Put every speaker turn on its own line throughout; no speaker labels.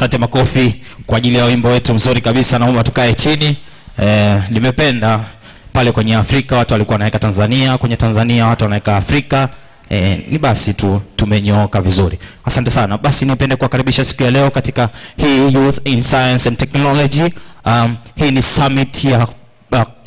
Asante makofi kwa ajili ya wimbo wetu mzuri kabisa. Naomba tukae chini. Nimependa pale kwenye Afrika watu walikuwa wanaweka Tanzania, kwenye Tanzania watu wanaweka Afrika. Ni basi tu tumenyooka vizuri. Asante sana. Basi nipende kuwakaribisha siku ya leo katika hii Youth in Science and Technology. Hii ni summit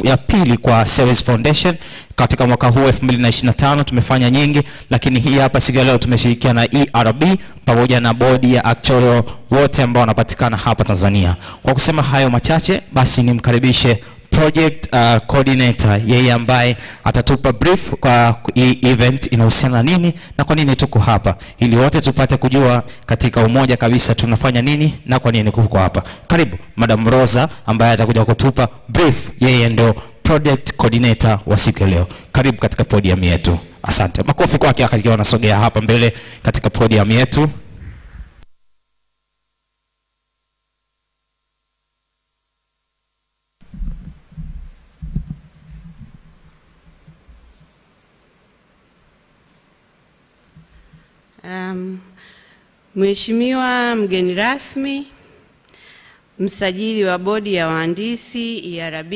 ya pili kwa Ceres Foundation. Katika mwaka huu 2025 tumefanya nyingi, lakini hii hapa siku ya leo tumeshirikiana na ERB pamoja na bodi ya actuarial wote ambao wanapatikana hapa Tanzania. Kwa kusema hayo machache, basi nimkaribishe project coordinator, yeye ambaye atatupa brief kwa event inahusiana nini na kwa nini tuko hapa, ili wote tupate kujua katika umoja kabisa tunafanya nini na kwa nini tuko hapa. Karibu Madam Rosa ambaye atakuja kutupa brief. Yeye ndio project coordinator wa siku leo. Karibu katika podium yetu. Asante. Makofi kwake akiwa anasogea hapa mbele katika podium yetu.
Mheshimiwa mgeni rasmi, msajili wa bodi ya wahandisi ERB,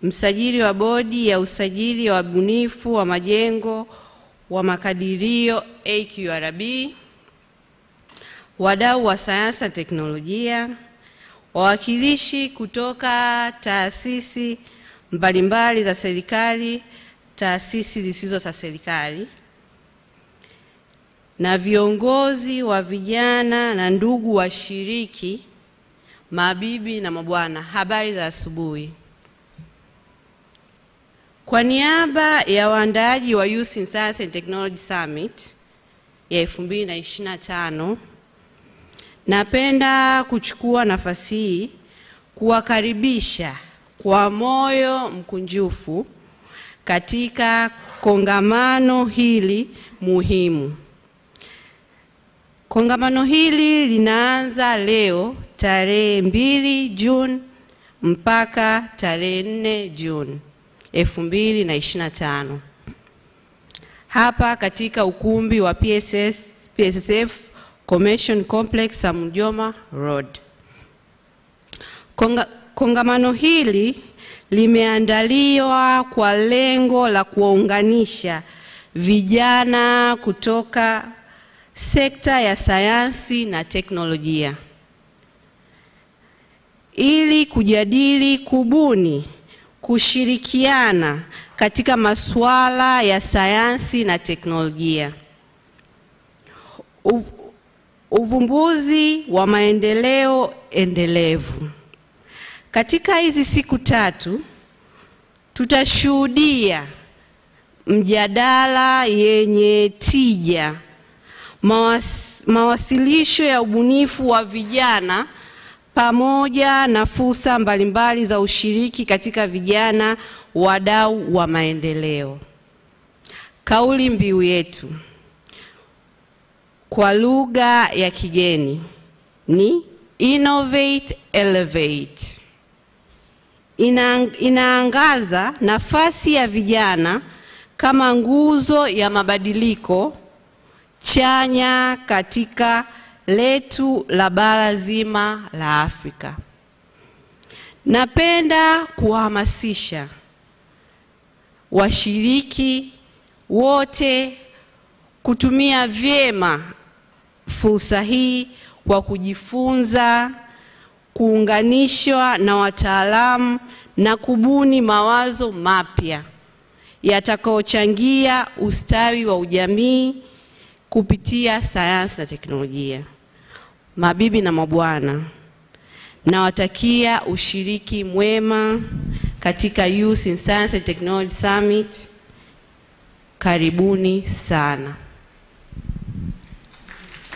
msajili wa bodi ya usajili wa wabunifu wa majengo wa makadirio AQRB, wadau wa sayansi na teknolojia, wawakilishi kutoka taasisi mbalimbali za serikali, taasisi zisizo za serikali, na viongozi wa vijana na ndugu washiriki, mabibi na mabwana, habari za asubuhi. Kwa niaba ya waandaaji wa Youth in Science and Technology Summit ya 2025, napenda kuchukua nafasi hii kuwakaribisha kwa moyo mkunjufu katika kongamano hili muhimu. Kongamano hili linaanza leo tarehe 2 Juni mpaka tarehe 4 Juni 2025 hapa katika ukumbi wa PSSF Convention Complex Samjoma Road. Kongamano hili limeandaliwa kwa lengo la kuwaunganisha vijana kutoka sekta ya sayansi na teknolojia ili kujadili, kubuni, kushirikiana katika masuala ya sayansi na teknolojia, uvumbuzi wa maendeleo endelevu. Katika hizi siku tatu tutashuhudia mjadala yenye tija, mawasilisho ya ubunifu wa vijana pamoja na fursa mbalimbali za ushiriki katika vijana wadau wa maendeleo. Kauli mbiu yetu kwa lugha ya kigeni ni Innovate Elevate. Inaangaza nafasi ya vijana kama nguzo ya mabadiliko chanya katika letu la bara zima la Afrika. Napenda kuhamasisha washiriki wote kutumia vyema fursa hii kwa kujifunza, kuunganishwa na wataalamu na kubuni mawazo mapya yatakayochangia ustawi wa ujamii kupitia sayansi na teknolojia. Mabibi na mabwana, nawatakia ushiriki mwema katika Youth in Science and Technology Summit. Karibuni sana.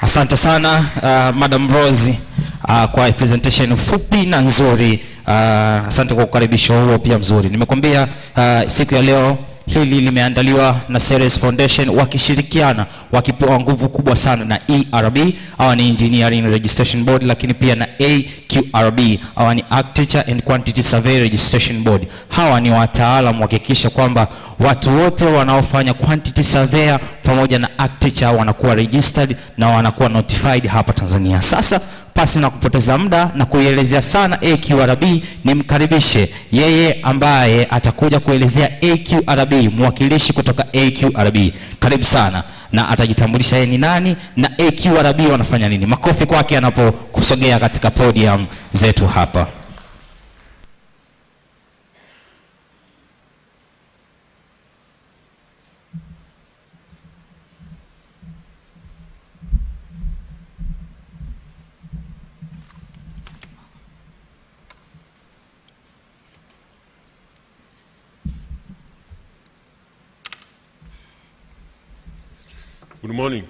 Asante sana Madam Rose kwa presentation fupi na nzuri. Asante kwa kukaribisha huo pia mzuri. Nimekwambia siku ya leo hili limeandaliwa na Ceres Foundation wakishirikiana, wakipewa nguvu kubwa sana na ERB, hawa ni Engineering Registration Board, lakini pia na AQRB, hawa ni Architecture and Quantity Survey Registration Board. Hawa ni wataalamu wakihakikisha kwamba watu wote wanaofanya quantity surveyor pamoja na architecture wanakuwa registered na wanakuwa notified hapa Tanzania. Sasa pasi na kupoteza muda na kuielezea sana AQRB, nimkaribishe yeye ambaye atakuja kuelezea AQRB, mwakilishi kutoka AQRB. Karibu sana, na atajitambulisha yeye ni nani na AQRB wanafanya nini. Makofi kwake anapokusogea katika podium zetu hapa.
Good morning.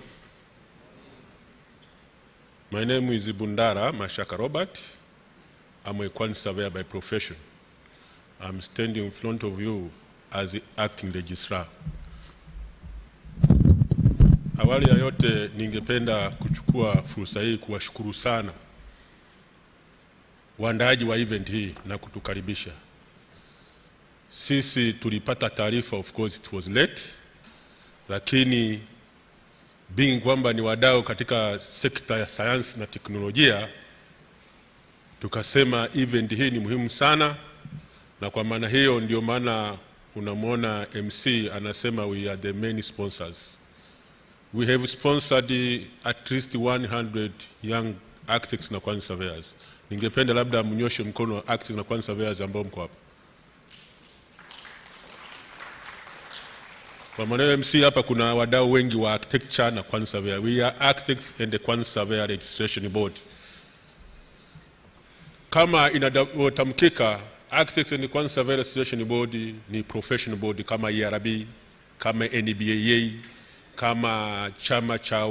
My name is Bundara Mashaka Robert. I'm a quantity surveyor by profession. I'm standing in front of you as the acting registrar. Awali ya yote ningependa kuchukua fursa hii kuwashukuru sana waandaaji wa event hii na kutukaribisha. Sisi tulipata taarifa, of course it was late, lakini being kwamba ni wadau katika sekta ya sayansi na teknolojia, tukasema event hii ni muhimu sana, na kwa maana hiyo ndio maana unamwona MC anasema we are the main sponsors. We have sponsored at least 100 young architects na quantity surveyors. Ningependa labda mnyoshe mkono architects na quantity surveyors ambao mko hapa. Kwa maana MC hapa kuna wadau wengi wa architecture na quantity surveyor. We are architects and the quantity surveyor registration board. Kama inatamkika, architects and the quantity surveyor registration board ni professional board kama ERB, kama NBAA, kama chama cha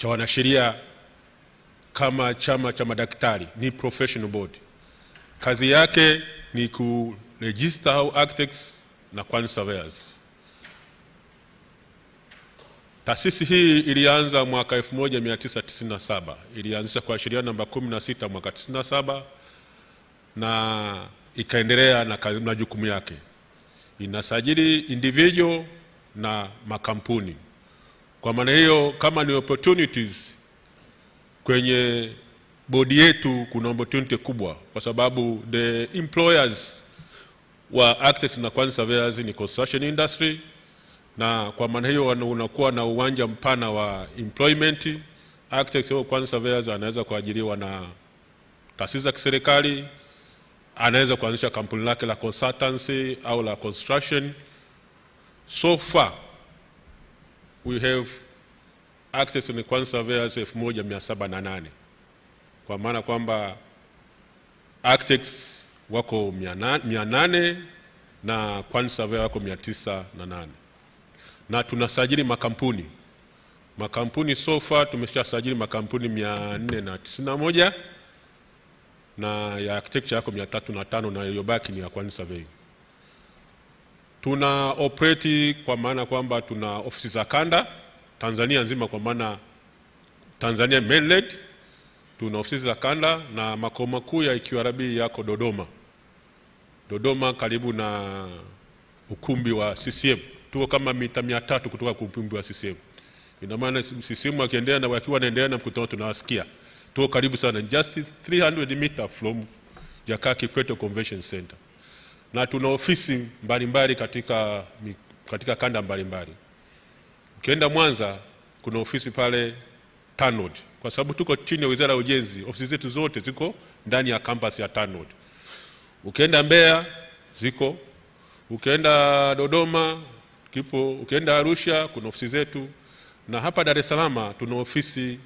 wanasheria, kama chama cha madaktari, ni professional board. Kazi yake ni ku register how architects na quantity surveyors. Taasisi hii ilianza mwaka 1997. Ilianzisha kwa sheria namba 16 mwaka 97 na ikaendelea na majukumu yake. Inasajili individual na makampuni. Kwa maana hiyo, kama ni opportunities kwenye bodi yetu, kuna opportunity kubwa kwa sababu the employers wa architects na quantity surveyors ni construction industry, na kwa maana hiyo unakuwa na uwanja mpana wa employment. Architects au quantity surveyors anaweza kuajiriwa na taasisi za kiserikali, anaweza kuanzisha kampuni lake la consultancy au la construction. So far we have architects and quantity surveyors 1708, kwa maana kwamba architects wako 800 na quantity surveyor wako 908, na tunasajili makampuni. Makampuni so far tumeshasajili makampuni 491 na ya architecture yako 305, na iliyobaki ni ya quantity surveying. Tuna operate kwa maana kwamba tuna ofisi za kanda Tanzania nzima, kwa maana Tanzania mainland tuna ofisi za kanda, na makao makuu ya AQRB yako Dodoma. Dodoma karibu na ukumbi wa CCM. Tuko kama mita 300 kutoka kwa ukumbi wa CCM. Ina maana CCM wakiendelea na wakiwa wanaendelea na mkutano tunawasikia. Tuko karibu sana, just 300 meter from Jakaya Kikwete Convention Center. Na tuna ofisi mbalimbali katika kanda mbalimbali. Ukienda Mwanza kuna ofisi pale Tanod, kwa sababu tuko chini ya Wizara ya Ujenzi. Ofisi zetu zote ziko ndani ya campus ya Tanod. Ukienda Mbeya ziko, ukienda Dodoma kipo, ukienda Arusha kuna ofisi zetu, na hapa Dar es Salaam tuna ofisi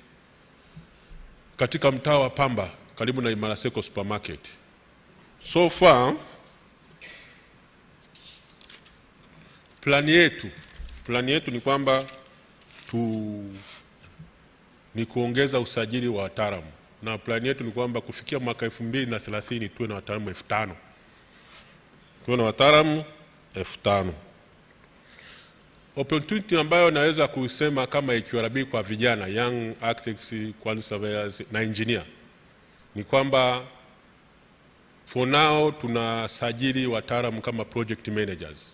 katika mtaa wa Pamba karibu na Imaraseko supermarket. So far plani yetu ni kwamba ni kuongeza usajili wa wataalamu, na plani yetu ni kwamba kufikia mwaka 2030 tuwe na wataalamu 5000. Tuwe na wataalamu 5000. Opportunity ambayo naweza kusema kama AQRB kwa vijana, young architects, quantity surveyors na engineer, ni kwamba for now tunasajili wataalamu kama project managers.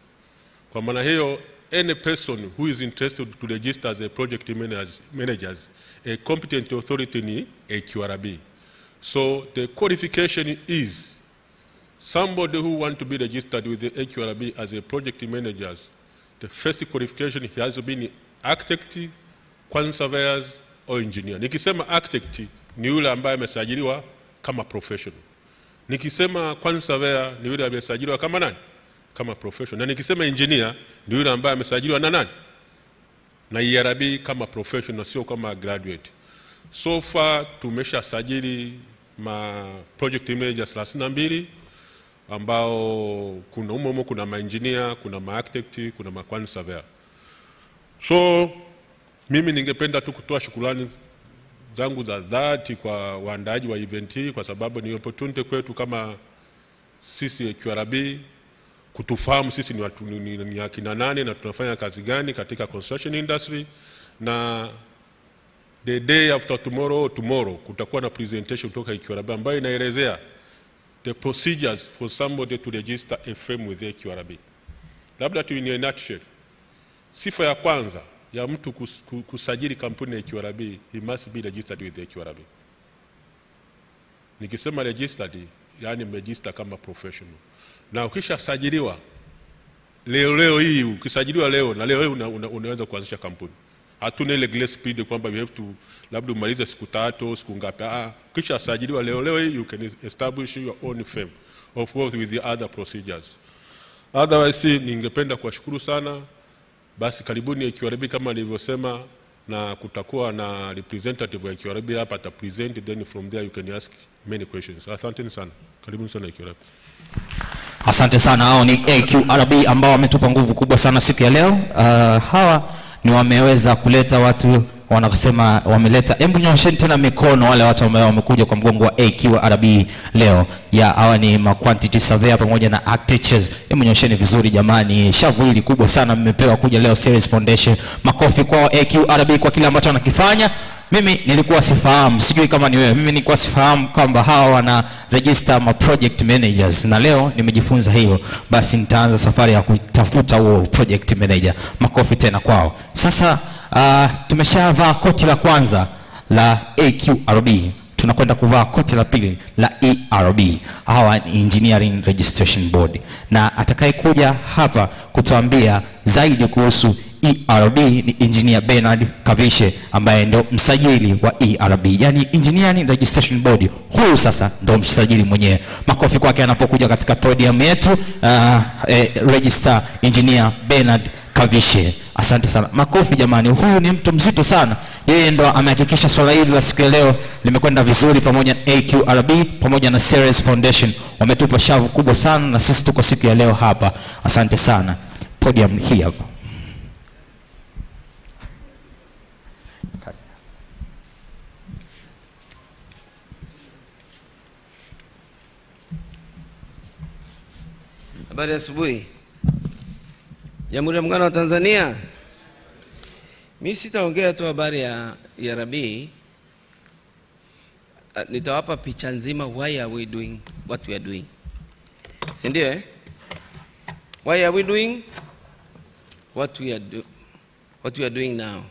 Kwa maana hiyo any person who is interested to register as a project manager, a competent authority in AQRB. So the qualification is somebody who wants to be registered with the AQRB as a project manager. The first qualification he has to be architect, quantity surveyors or engineer. Nikisema architect ni yule ambaye amesajiliwa kama professional. Nikisema quantity surveyor ni yule amesajiliwa kama nani? Kama professional. Na nikisema engineer ni yule ambaye amesajiliwa na nani? Na ERB kama professional, sio kama graduate. So far tumesha sajili ma project managers 32 ambao kuna ma engineer, kuna ma architect, kuna ma quantity surveyor. So mimi ningependa tu kutoa shukrani zangu za dhati kwa waandaaji wa event hii, kwa sababu ni opportunity kwetu kama sisi QRB kutufahamu sisi ni akina nani na tunafanya kazi gani katika construction industry. Na the day after tomorrow kutakuwa na presentation kutoka QRB ambayo inaelezea the procedures for somebody to register a firm with QRB. Labda tu in a nutshell, sifa ya kwanza ya mtu kusajili kampuni ya QRB, he must be registered with the QRB. Nikisema registered, yani register kama professional. Na ukisha sajiliwa leo hii, ukisajiliwa leo na leo unaweza kuanzisha kampuni. Hatuna ile grace period kwamba you have to labda umalize siku 3 siku ngapi. Ukisha sajiliwa leo hii, you can establish your own firm, of course with the other procedures. Otherwise ningependa kuwashukuru sana. Basi karibuni ya QRB kama nilivyosema, na kutakuwa na representative ya QRB hapa ata present, then from there you can ask many questions. Asante sana. Karibuni sana QRB.
Asante sana. Hao ni AQRB ambao wametupa nguvu kubwa sana siku ya leo. Hawa ni wameweza kuleta watu wanasema wameleta, hebu nyosheni tena mikono wale watu ambao wamekuja kwa mgongo wa AQRB leo. Hawa ni ma quantity surveyor pamoja na architects. Hebu nyosheni vizuri jamani. Shavu hili kubwa sana mmepewa kuja leo Ceres Foundation. Makofi kwa AQRB kwa kile ambacho wanakifanya. Mimi nilikuwa sifahamu, sijui kama ni wewe. Mimi nilikuwa sifahamu kwamba hawa wana register ma project managers, na leo nimejifunza hiyo. Basi nitaanza safari ya kutafuta huo project manager. Makofi tena kwao. Sasa tumeshavaa koti la kwanza la AQRB, tunakwenda kuvaa koti la pili la ERB. Hawa ni Engineering Registration Board, na atakayekuja hapa kutuambia zaidi kuhusu ERB ni Engineer Bernard Kavishe, ambaye ndo msajili wa ERB, yani Engineering Registration Board. Huyu sasa ndo msajili mwenyewe. Makofi kwake anapokuja katika podium yetu. Register Engineer Bernard Kavishe. Asante sana. Makofi jamani. Huyu ni mtu mzito sana. Yeye ndo amehakikisha swala hili la siku ya leo limekwenda vizuri, pamoja na AQRB pamoja na Ceres Foundation. Wametupa shavu kubwa sana, na sisi tuko siku ya leo hapa. Asante sana. Podium hii hapa.
Habari asubuhi. Jamhuri ya Muungano wa Tanzania. Mimi sitaongea tu habari ya ERB. Nitawapa picha nzima why are we doing what we are doing. Si ndio eh? Why are we doing what we are doing now?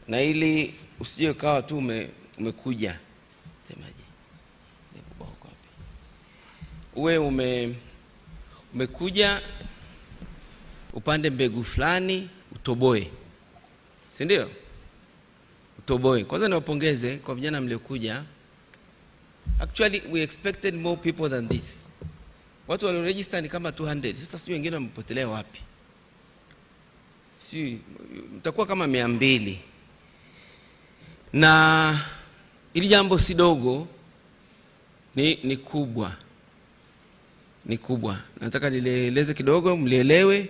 Na ili usije kawa tu umekuja. Semaje? Uwe umekuja upande mbegu fulani utoboe. Si ndio? Utoboe. Kwanza niwapongeze kwa vijana mliokuja. Actually we expected more people than this. Watu walioregister ni kama 200. Sasa sio wengine wamepotelea wapi? Si mtakuwa kama 200. Na ili jambo si dogo, ni kubwa. Ni kubwa. Nataka nieleze kidogo mlielewe.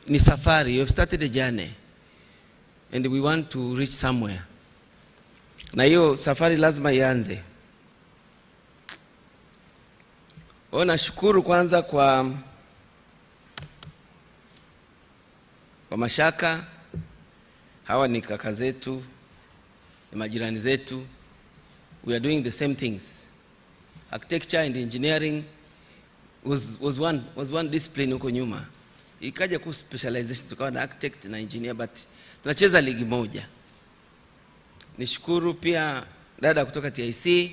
Ni safari. You have started a journey and we want to reach somewhere. Na hiyo safari lazima ianze. Nashukuru kwanza kwa Mashaka. Hawa ni kaka zetu, ni majirani zetu. We are doing the same things. Architecture and engineering was one discipline huko nyuma. ikaja ku specialization, tukawa na architect na engineer, but tunacheza ligi moja. Nishukuru pia dada kutoka TIC.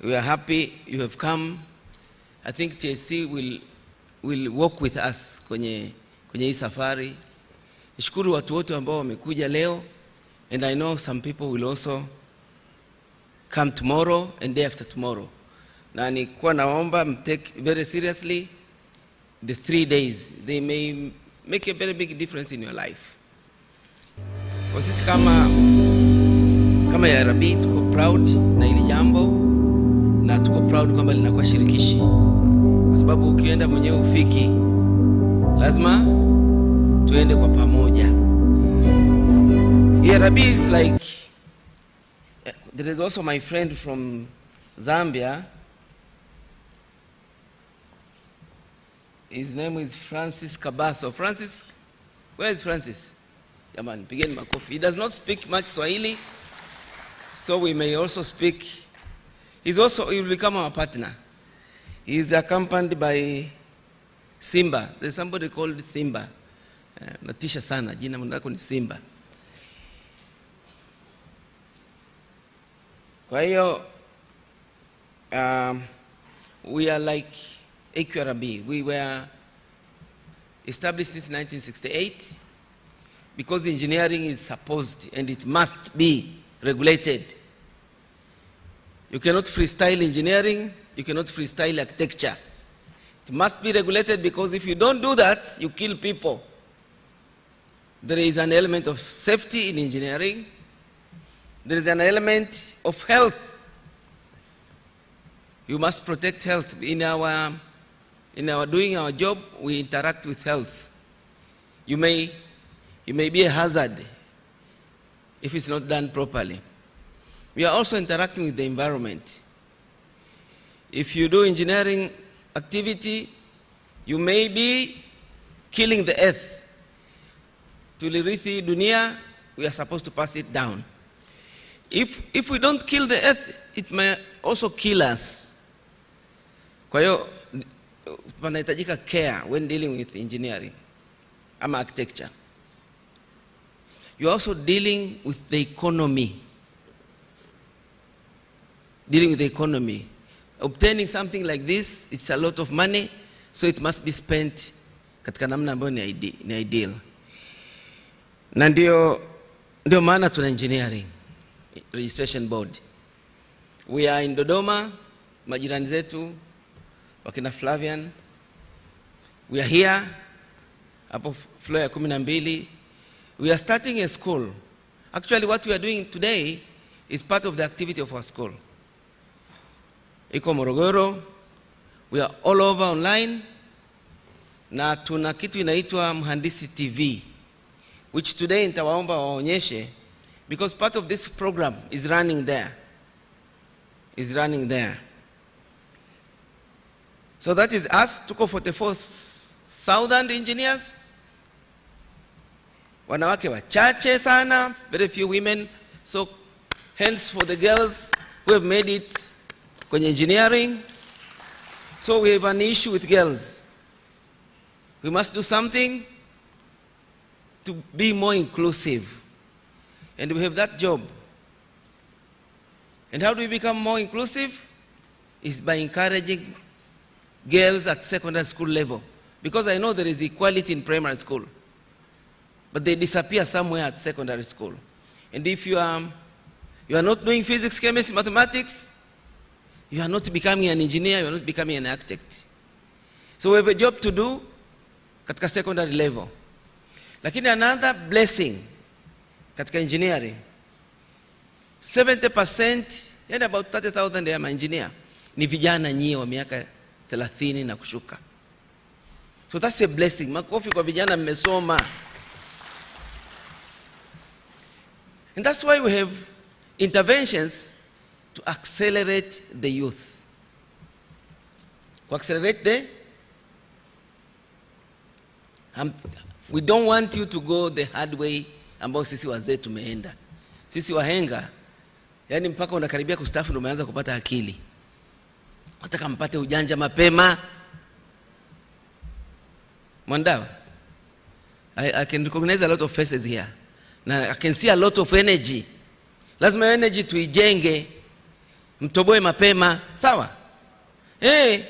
We are happy you have come. I think TIC will work with us kwenye hii safari. Nishukuru watu wote ambao wamekuja leo, and I know some people will also come tomorrow and day after tomorrow. Na nilikuwa naomba take very seriously the 3 days. They may make a very big difference in your life. Kwa sisi kama ya Rabi tuko proud na hili jambo, na tuko proud kwamba linakuwa shirikishi, kwa sababu ukienda mwenyewe ufiki, lazima tuende kwa pamoja. Ya Rabi is like, there is also my friend from Zambia. His name is Francis Kabaso. Francis, where is Francis? Jamani, pigeni makofi. He does not speak much Swahili, so we may also speak. He will become our partner. He is accompanied by Simba. There's somebody called Simba. Natisha sana, jina lako ni Simba. Kwa hiyo, we are like AQRB. We were established since 1968 because engineering is supposed and it must be regulated. You cannot freestyle engineering, you cannot freestyle architecture. It must be regulated, because if you don't do that, you kill people. There is an element of safety in engineering. There is an element of health. You must protect health. In our doing our job, we interact with health. You may be a hazard if it's not done properly. We are also interacting with the environment. If you do engineering activity, you may be killing the earth. Tulirithi dunia, we are supposed to pass it down. If we don't kill the earth, it may also kill us. Kwa hiyo, panahitajika care when dealing with engineering ama architecture. You are also dealing with the economy. Dealing with the economy. Obtaining something like this, it's a lot of money, so it must be spent katika namna ambayo ni ideal. Na ndio maana tuna engineering registration board. We are in Dodoma, majirani zetu wakina Flavian. We are here hapo floor ya 12. We are starting a school. Actually, what we are doing today is part of the activity of our school. Iko Morogoro. We are all over online. Na tuna kitu inaitwa Mhandisi TV, which today nitawaomba waonyeshe, because part of this program is running there. So that is us, tuko 44,000 engineers. Wanawake wachache sana, very few women. So hence for the girls who have made it kwenye engineering. So we have an issue with girls. We must do something to be more inclusive. And we have that job. And how do we become more inclusive? Is by encouraging girls at secondary school level. Because I know there is equality in primary school, but they disappear somewhere at secondary school. And if you are not doing physics, chemistry, mathematics, you are not becoming an engineer, you are not becoming an architect. So we have a job to do katika secondary level. Lakini another blessing katika engineering, 70%, yani about 30,000 ya ma-engineer, ni vijana nyie wa miaka 30 na kushuka. So that's a blessing. Makofi kwa vijana mmesoma. And that's why we have interventions to accelerate the youth. To accelerate we don't want you to go the hard way ambao sisi wazee tumeenda. Sisi wahenga, yani mpaka unakaribia kustaafu ndio umeanza kupata akili. Nataka mpate ujanja mapema. Mwandawa, I can recognize a lot of faces here. Na I can see a lot of energy. Lazima energy tuijenge, mtoboe mapema, sawa? Hey,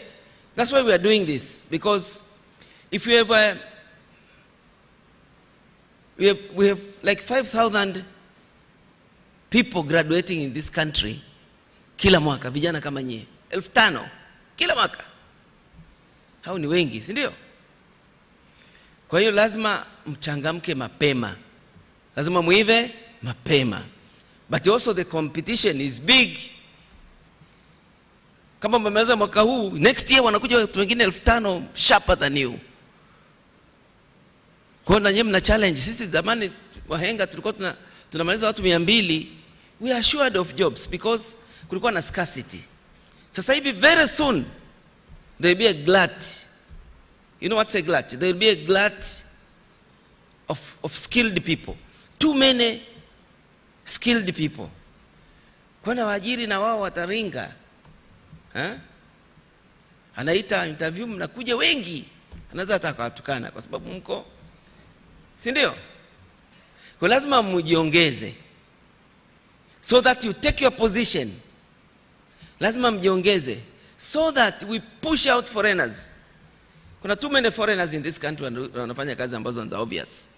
that's why we are doing this, because if you have we have like 5,000 people graduating in this country kila mwaka, vijana kama nyie 5,000 kila mwaka. Hao ni wengi, si ndio? Kwa hiyo lazima mchangamke mapema, lazima muive mapema. But also the competition is big. Kama mmeweza mwaka huu, next year wanakuja watu wengine 5,000 sharper than you. Kwa hiyo nyinyi mna challenge. Sisi zamani wahenga tulikuwa tunamaliza watu 200, we are assured of jobs because kulikuwa na scarcity. Sasa hivi very soon there will be a glut. You know what's a glut? There will be a glut of skilled people. Too many skilled people. Kwa na waajiri na wao wataringa. Anaita interview, mnakuja wengi, anaweza atakawatukana kwa sababu mko, si ndio? Kwa lazima mjiongeze so that you take your position. Lazima mjiongeze so that we push out foreigners. Kuna too many foreigners in this country wanafanya kazi ambazo ni obvious.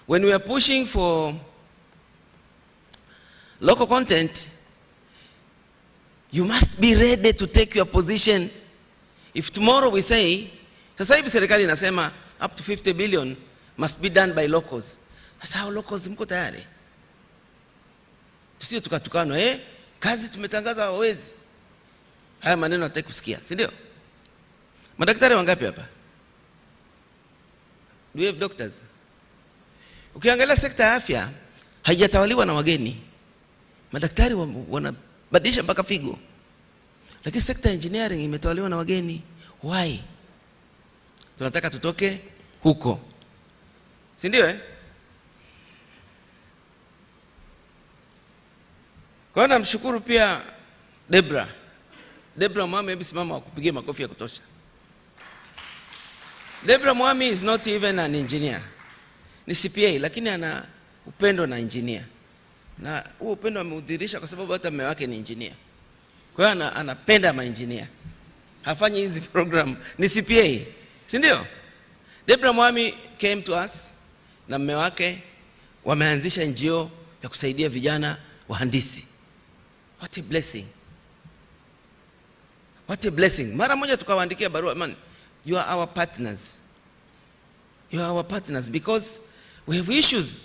When we are pushing for local content, you must be ready to take your position. If tomorrow we say, sasa hivi serikali inasema up to 50 billion must be done by locals. Sasa hao locals mko tayari? Tusio tukatukana, kazi tumetangaza hawezi. Haya maneno nataka kusikia, si ndio? Madaktari wangapi hapa? Do we have doctors? Ukiangalia sekta ya afya haijatawaliwa na wageni. Madaktari wanabadilisha mpaka figo. Lakini sekta ya engineering imetawaliwa na wageni. Why? Tunataka tutoke huko, si ndio? Kwa namshukuru pia Debra Mwami, hebu simama wakupigie makofi ya kutosha. Debra Mwami is not even an engineer. Ni CPA lakini ana upendo na engineer. Na huo upendo ameudhirisha kwa sababu hata mume wake ni engineer. Kwa hiyo anapenda ma-engineer. Hafanyi hizi program, ni CPA, si ndio? Debra Mwami came to us na mume wake wameanzisha NGO ya kusaidia vijana wahandisi. What a blessing. What a blessing. Mara moja tukawaandikia barua, man, you are our partners. You are our partners because we have issues.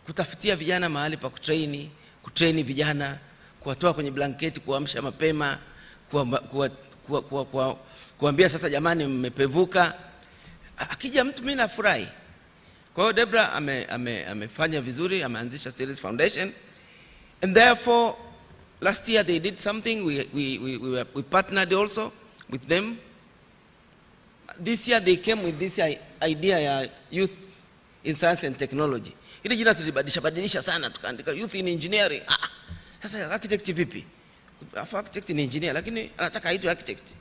Kutafutia vijana mahali pa kutraini vijana, kuwatoa kwenye blanketi, kuamsha mapema, kuambia sasa jamani mmepevuka. Akija mtu mimi nafurahi. Kwa hiyo Debra amefanya vizuri, ameanzisha Series Foundation, and therefore last year they did something. We partnered also with them. This year they came with this idea ya youth in science and technology. Ile jina tulibadilisha sana, tukaandika youth in engineering. Sasa architect vipi? Architect ni engineer lakini anataka aitwe architect.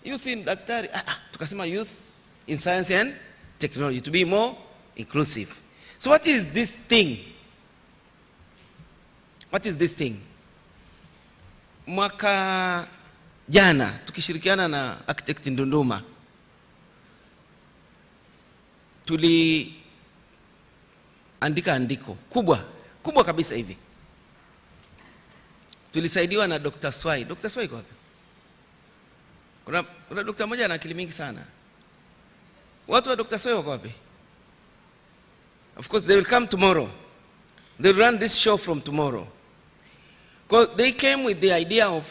Youth in daktari, tukasema youth in science and technology to be more inclusive. So what is this thing? What is this thing? Mwaka jana tukishirikiana na architect Ndunduma andika andiko kubwa kabisa hivi. Tulisaidiwa na Dr. Swai. Dr. Swai kwa wapi? Kuna daktari mmoja ana akili mingi sana. Watu wa Dr. Swai wako wapi? Of course they will come tomorrow. They will run this show from tomorrow. Because they came with the idea of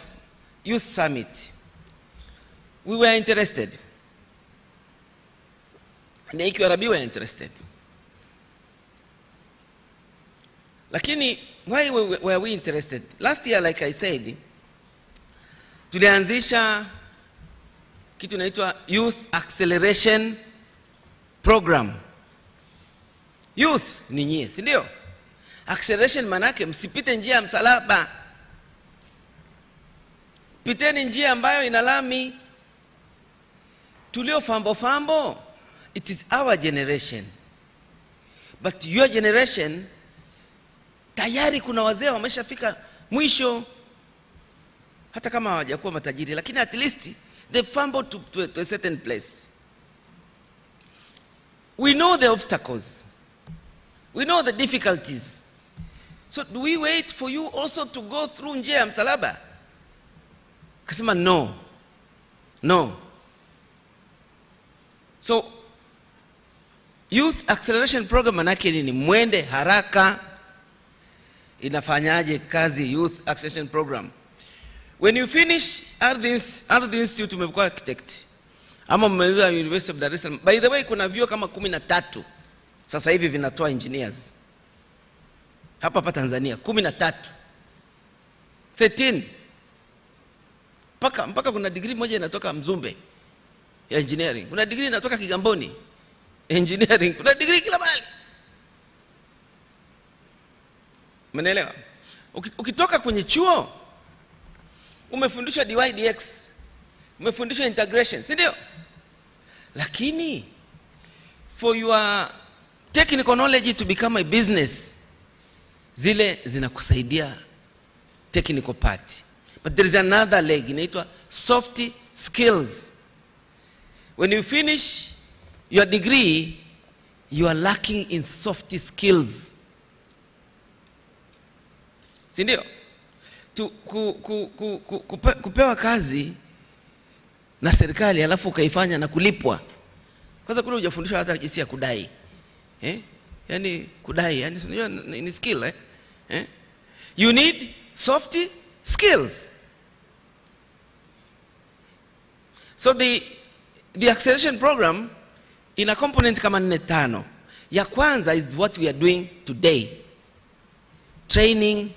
youth summit. We were interested. Na IQRB were interested. Lakini why were we interested? Last year, like I said, tulianzisha kitu inaitwa Youth Acceleration Program. Youth ni nyie, si ndio? Acceleration manake msipite njia ya msalaba. Piteni njia ambayo ina lami. Tulio fambo, it is our generation. But your generation, tayari kuna wazee wameshafika mwisho, hata kama hawajakuwa matajiri, lakini at least they fumbled to a certain place. We know the obstacles. We know the difficulties. So do we wait for you also to go through njia ya msalaba? Kasema no. No. So Youth Acceleration Program manake ni mwende haraka. Inafanyaje kazi Youth Acceleration Program? When you finish Ardhi Institute umekuwa architect, ama mmeweza University of Dar es Salaam. By the way, kuna vyuo kama 13 sasa hivi vinatoa engineers hapa Tanzania, 13 13 mpaka kuna degree moja inatoka Mzumbe ya engineering, kuna degree inatoka Kigamboni engineering, kuna degree kila mahali. Mnaelewa? Ukitoka kwenye chuo umefundishwa dy dx, umefundishwa integration, si ndio? Lakini for your technical knowledge to become a business, zile zinakusaidia technical part. But there is another leg inaitwa soft skills. When you finish your degree, you are lacking in soft skills. Si ndio? Kupewa kazi na serikali alafu ukaifanya na kulipwa. Kwanza kule hujafundishwa hata jinsi ya kudai. Yani kudai, yani unajua ni skill You need soft skills. So the acceleration program ina component kama 4-5. Ya kwanza is what we are doing today. Training,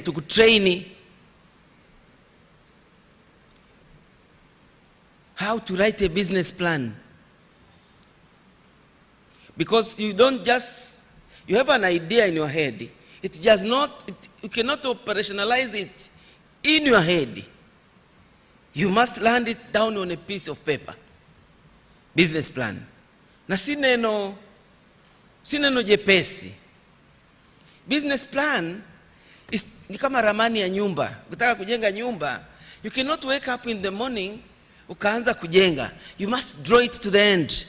tukutrain how to write a business plan. Because you don't just, you have an idea in your head. It's just not, you cannot operationalize it in your head. You must land it down on a piece of paper. Business plan. Na si neno jepesi. Business plan ni kama ramani ya nyumba. Ukitaka kujenga nyumba, you cannot wake up in the morning ukaanza kujenga. You must draw it to the end.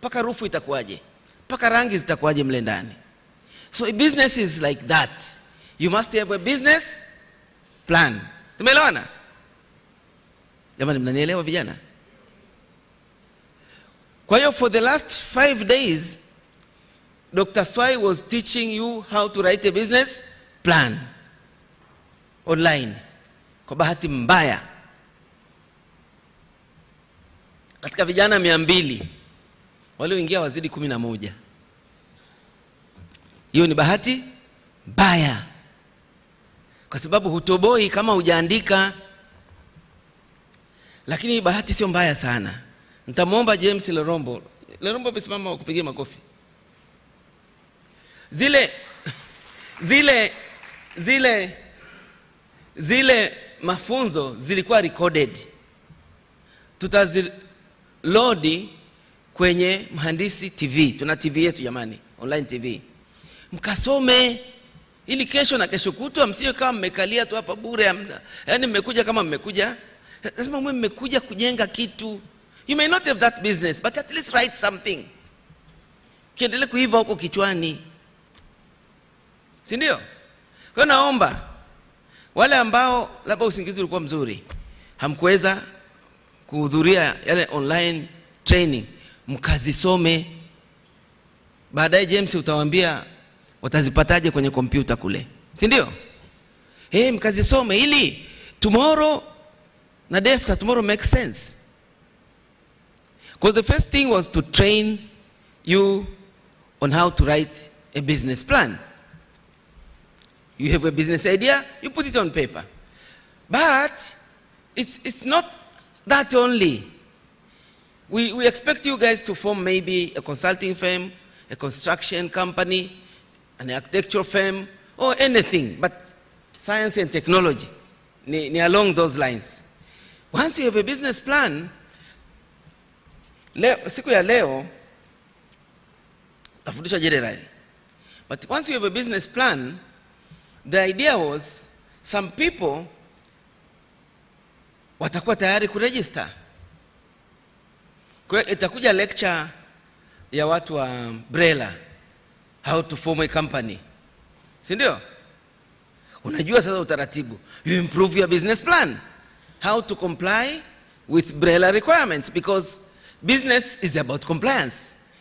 Paka rufu itakuwaje, paka rangi zitakuwaje mle ndani. So a business is like that. You must have a business plan. Tumeelewana? Jamani, mnanielewa vijana? Kwa hiyo for the last 5 days Dr. Swai was teaching you how to write a business plan online. Kwa bahati mbaya, katika vijana 200 walioingia wazidi 11. Hiyo ni bahati mbaya, kwa sababu hutoboi kama hujaandika. Lakini bahati sio mbaya sana. Nitamwomba James Lerombo bisimama kupigia makofi. Zile mafunzo zilikuwa recorded. Tutazilodi kwenye Mhandisi TV. Tuna TV yetu jamani, online TV. Mkasome ili kesho na kesho kutwa msiwe kama mmekalia tu hapa bure. Yaani mmekuja kama mmekuja, lazima mmekuja kujenga kitu. You may not have that business, but at least write something. Kiendelee kuiva huko kichwani. Si ndio? Kwa naomba wale ambao labda usingizi ulikuwa mzuri, hamkuweza kuhudhuria yale online training, mkazisome. Baadaye James utawaambia watazipataje kwenye kompyuta kule. Si ndio? Mkazisome ili tomorrow na day after tomorrow makes sense. Because the first thing was to train you on how to write a business plan. You have a business idea, you put it on paper. But it's not that only. We expect you guys to form maybe a consulting firm, a construction company, an architectural firm, or anything. But science and technology, ni along those lines. Once you have a business plan, siku ya leo utafundishwa generally. But once you have a business plan, the idea was some people watakuwa tayari kuregister. Kwa itakuja lecture ya watu wa BRELA, how to form a company. Si ndio? Unajua sasa utaratibu. You improve your business plan. How to comply with BRELA requirements, because business is about compliance.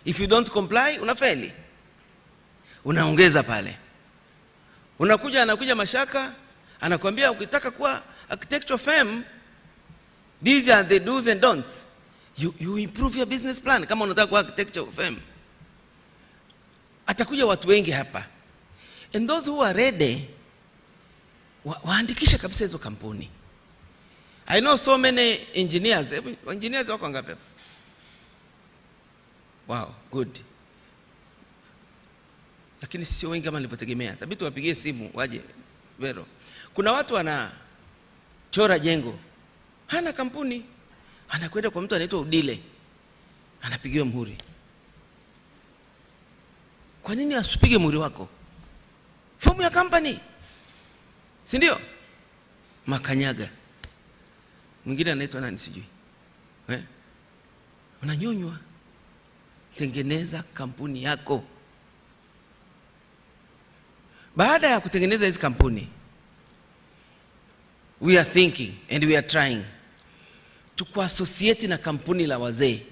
If you don't comply, unafeli. Unaongeza pale. Anakuja Mashaka, anakuambia ukitaka kuwa architectural firm, these are the do's and don'ts. You improve your business plan kama unataka kuwa architectural firm. Atakuja watu wengi hapa. And those who are ready, waandikisha kabisa hizo kampuni. I know so many engineers. Engineers wako ngapi hapa? Wow, good. Lakini sio wengi kama nilipotegemea. Tabitu wapigie simu waje Vero. Kuna watu wanachora jengo, hana kampuni, anakwenda kwa mtu anaitwa Udile, anapigiwa muhuri. Kwa nini asipige muhuri wako? Fomu ya company, si ndio? Makanyaga. Mwingine anaitwa nani sijui. Unanyonywa. Tengeneza kampuni yako. Baada ya kutengeneza hizi kampuni, we are thinking and we are trying to associate na kampuni la wazee.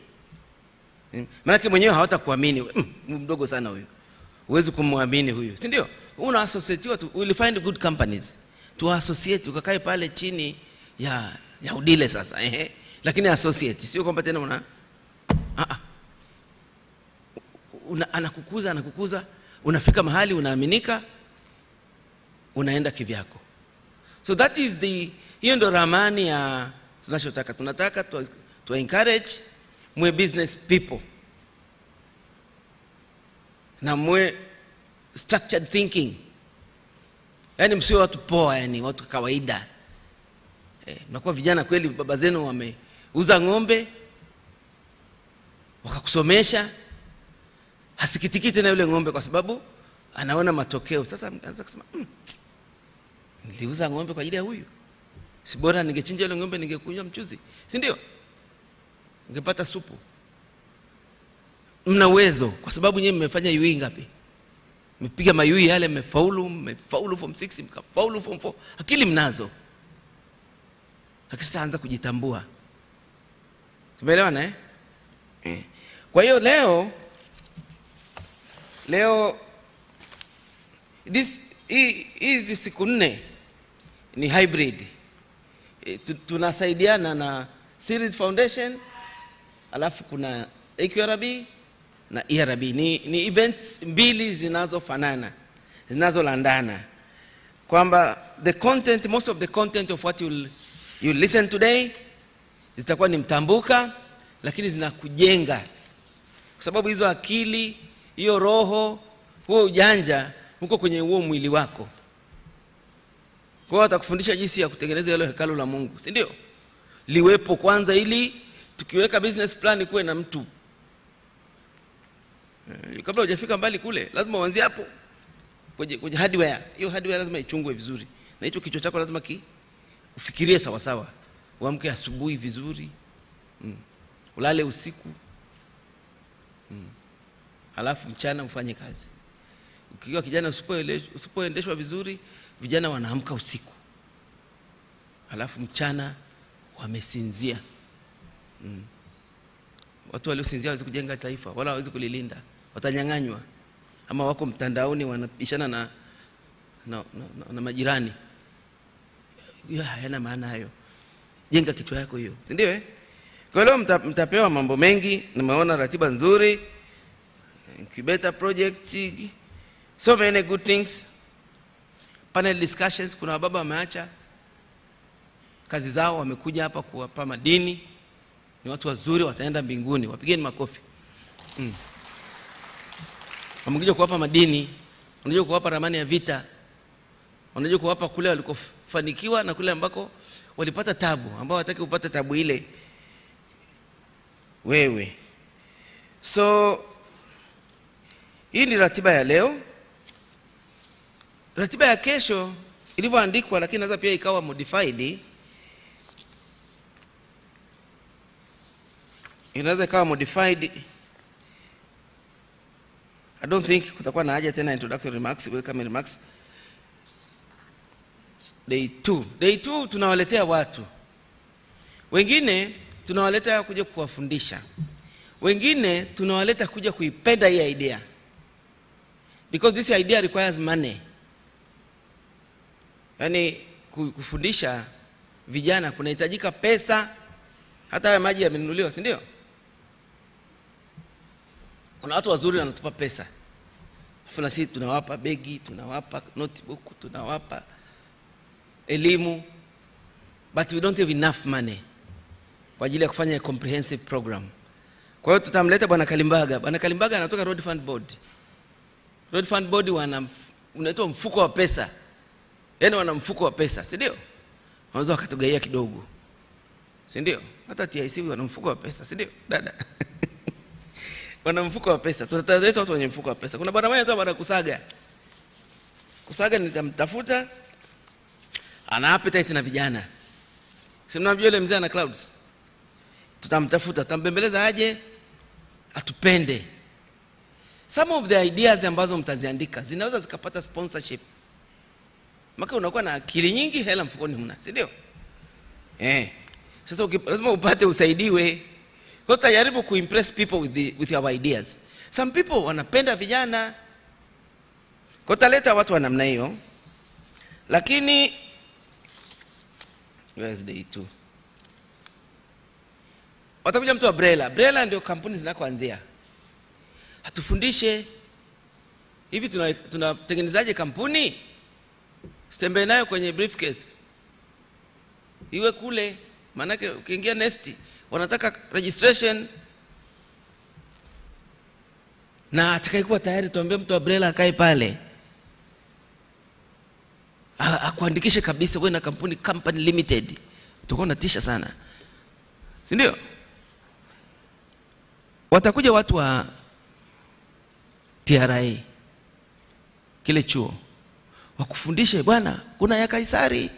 Maana mwenyewe hawatakuamini, mdogo sana huyu. Huwezi kumwamini huyu, si ndio? Una associate watu, will find good companies to associate, ukakae pale chini ya Udile sasa, lakini associate sio kwamba tena anakukuza, unafika mahali unaaminika, unaenda kivyako. So that is hiyo ndo ramani ya tunachotaka. Tunataka to encourage mwe business people na mwe structured thinking. Yani msio watu poa, yani watu kawaida. Mnakuwa vijana kweli, baba zenu wameuza ng'ombe wakakusomesha, hasikitiki tena yule ng'ombe kwa sababu anaona matokeo. Sasa anaanza kusema niliuza ng'ombe kwa ajili ya huyu, si bora ningechinja yule ng'ombe ningekunywa mchuzi, si ndio? Ningepata supu. Mna uwezo kwa sababu nyinyi mmefanya UI ngapi? Mmepiga mayui yale, mmefaulu form 6, mkafaulu form 4. Akili mnazo. Lakini sasa anza kujitambua. Tumeelewana Kwa hiyo leo hizi siku 4 ni hybrid. Tunasaidiana na Series Foundation, alafu kuna AQRB na ERB. Ni events mbili zinazofanana, zinazolandana, kwamba most of the content of what you listen today zitakuwa ni mtambuka, lakini zinakujenga, kwa sababu hizo akili, hiyo roho, huo ujanja uko kwenye huo mwili wako. Kwa hiyo atakufundisha jinsi ya kutengeneza hilo hekalu la Mungu, si ndio? Liwepo kwanza, ili tukiweka business plan kuwe na mtu. Kabla hujafika mbali kule, lazima uanze hapo kwenye hardware. Hiyo hardware lazima ichungwe vizuri, na hicho kichwa chako lazima ufikirie sawa sawa. Uamke asubuhi vizuri, ulale usiku, halafu mchana ufanye kazi. Ukiwa kijana usipoendeshwa vizuri, vijana wanaamka usiku, halafu mchana wamesinzia. Watu waliosinzia hawezi kujenga taifa, wala hawezi kulilinda, watanyang'anywa. Ama wako mtandaoni wanapishana na majirani. Hiyo hayana maana hayo. Jenga kichwa yako hiyo, si ndio? Kwa leo mtapewa mambo mengi, nimeona ratiba nzuri, incubator project, so many good things. Panel discussions, kuna wababa wameacha kazi zao, wamekuja hapa kuwapa madini. Ni watu wazuri, wataenda mbinguni, wapigeni makofi. Wamekuja kuwapa madini, wanajua kuwapa ramani ya vita, wanajua kuwapa kule walikofanikiwa na kule ambako walipata tabu, ambao hataki upate tabu ile wewe. So Hii ni ratiba ya leo. Ratiba ya kesho ilivyoandikwa, lakini naweza pia ikawa modified. Inaweza ikawa modified. I don't think kutakuwa na haja tena introductory remarks, welcome remarks. Day 2 tunawaletea watu. Wengine tunawaleta kuja kuwafundisha. Wengine tunawaleta kuja kuipenda hii idea. Because this idea requires money. Yaani kufundisha vijana kunahitajika pesa. Hata haya maji yamenunuliwa, si ndio? Kuna watu wazuri wanatupa pesa. Alafu na sisi tunawapa begi, tunawapa notebook, tunawapa elimu. But we don't have enough money kwa ajili ya kufanya a comprehensive program. Kwa hiyo tutamleta Bwana Kalimbaga. Bwana Kalimbaga anatoka Road Fund Board. Road Fund Board unaitwa mfuko wa pesa. Yaani wana mfuko wa pesa, si ndio? Wanaweza wakatugaia kidogo. Si ndio? Hata TIC wana mfuko wa pesa, si ndio? Dada. Wana mfuko wa pesa. Tutaleta watu wenye mfuko wa pesa. Kuna bwana mmoja anaitwa Bwana Kusaga. Kusaga nitamtafuta. Ana appetite na vijana. Si mnamjua yule mzee ana clouds. Tutamtafuta, tutambembeleza aje atupende. Some of the ideas ambazo mtaziandika zinaweza zikapata sponsorship. Maka unakuwa na akili nyingi, hela mfukoni huna, si ndio? Sasa lazima upate usaidiwe. Kwa tajaribu kuimpress people with your ideas. Some people wanapenda vijana. Kwa taleta watu wa namna hiyo. Lakini where's day 2? Watakuja mtu wa Brela. Brela ndio kampuni zinakoanzia. Atufundishe hivi tunatengenezaje kampuni? Sitembee nayo kwenye briefcase. Iwe kule, manake ukiingia Nest wanataka registration. Na atakayekuwa tayari tuambie mtu wa Brela akae pale. Akuandikishe kabisa wewe na kampuni company limited. Utakuwa unatisha sana. Si ndio? Watakuja watu wa TRA kile chuo wakufundishe, bwana kuna ya Kaisari,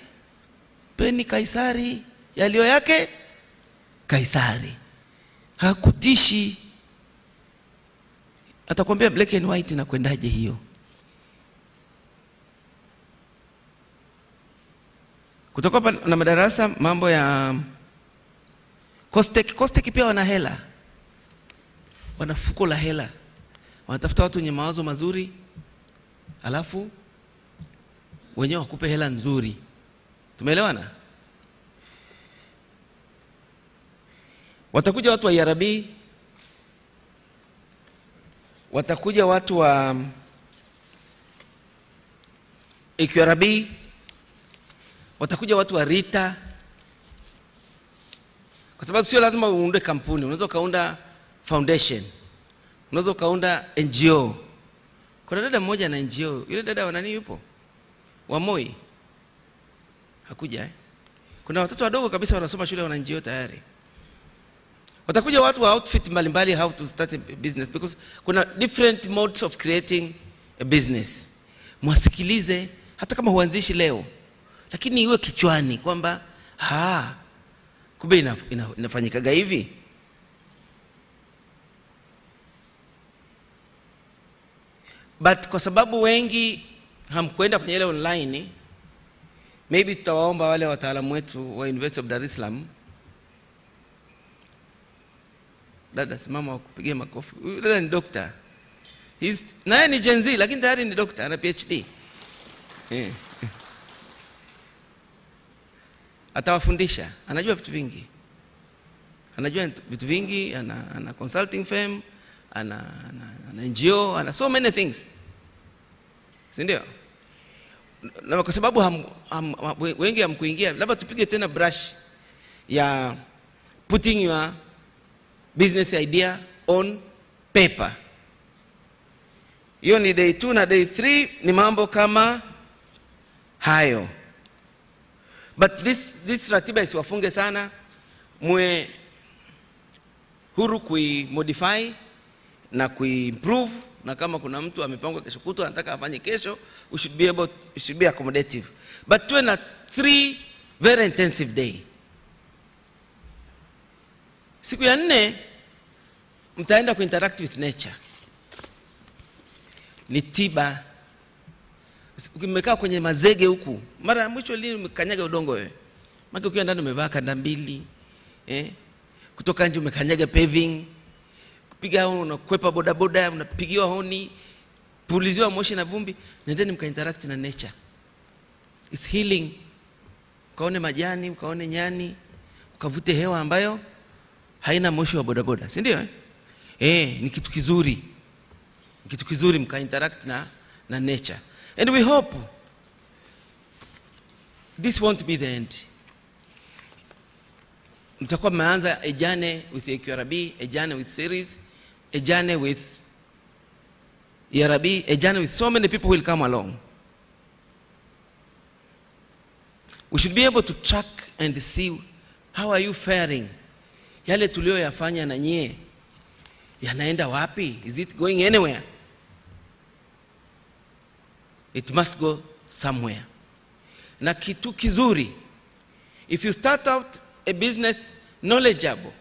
peni Kaisari, yaliyo yake Kaisari. Hakutishi. Atakwambia black and white na kwendaje hiyo. Kutoka na madarasa mambo ya Costech pia wana hela. Wana fuko la hela. Wanatafuta watu wenye mawazo mazuri. Alafu wenyewe wakupe hela nzuri. Tumeelewana? Watakuja watu wa IRB. Watakuja watu wa EQRB. Watakuja watu wa Rita. Kwa sababu sio lazima uunde kampuni. Unaweza kaunda foundation. Unaweza kaunda NGO. Kuna dada mmoja na NGO. Yule dada wa nani yupo? Wa Moi. Hakuja Kuna watoto wadogo kabisa wanasoma shule wana NGO tayari. Watakuja watu wa outfit mbalimbali how to start a business, because kuna different modes of creating a business. Mwasikilize hata kama huanzishi leo, lakini iwe kichwani kwamba kumbe inafanyikaga hivi. But kwa sababu wengi hamkwenda kwenye ile online, maybe tutawaomba wale wataalamu wetu wa University of Dar es Salaam. Dada simama wakupigia makofi. Dada ni doctor. Naye ni Gen Z lakini tayari ni doctor, ana PhD. Atawafundisha, anajua vitu vingi. Ana consulting firm, ana NGO, ana so many things. Si ndio? Na kwa sababu wengi hamkuingia, labda tupige tena brush ya putting your business idea on paper. Hiyo ni day 2 na day 3 ni mambo kama hayo. But this ratiba isiwafunge sana, mwe huru kuimodify na kuimprove na kama kuna mtu amepangwa kesho kutwa anataka afanye kesho, we should be accommodative, but tuwe na 3 very intensive day. Siku ya 4 mtaenda ku interact with nature. Ni tiba. Ukimekaa kwenye mazege huku, mara ya mwisho lini umekanyaga udongo wewe? Maki ukiwa ndani umevaa kanda mbili, kutoka nje umekanyaga paving, kupiga honi, unakwepa bodaboda, unapigiwa honi, puliziwa moshi na vumbi. Nendeni mka interact na nature. It's healing. Ukaone majani, ukaone nyani, ukavute hewa ambayo haina moshi wa bodaboda, si ndio? Ni kitu kizuri. Ni kitu kizuri mka interact na nature. And we hope this won't be the end. Mtakuwa mmeanza a journey with EQRB, a journey with series, a journey with ERB, a journey with so many people who will come along. We should be able to track and see how are you faring. Yale tulioyafanya na nyie yanaenda wapi? Is it going anywhere? It must go somewhere. Na kitu kizuri, if you start out a business knowledgeable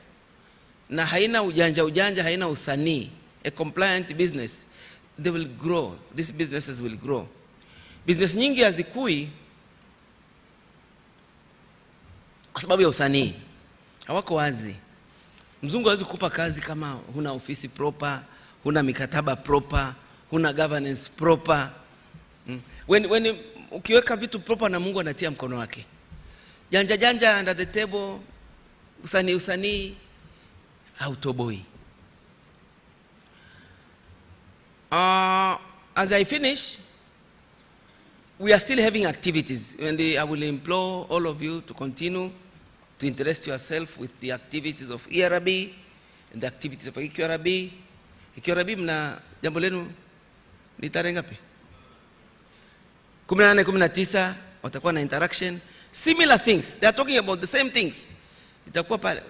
na haina ujanja, haina usanii, a compliant business, they will grow. These businesses will grow. Business nyingi hazikui kwa sababu ya usanii. Hawako wazi. Mzungu hawezi kukupa kazi kama huna ofisi proper, huna mikataba proper, huna governance proper. When ukiweka vitu proper na Mungu anatia mkono wake. Janja under the table, usanii hautoboi. As I finish, we are still having activities, and I will implore all of you to continue to interest yourself with the activities of ERB and the activities of EQRB. EQRB mna jambo lenu ni tarehe ngapi? 18, 19 watakuwa na interaction, similar things. They are talking about the same things. Itakuwa pale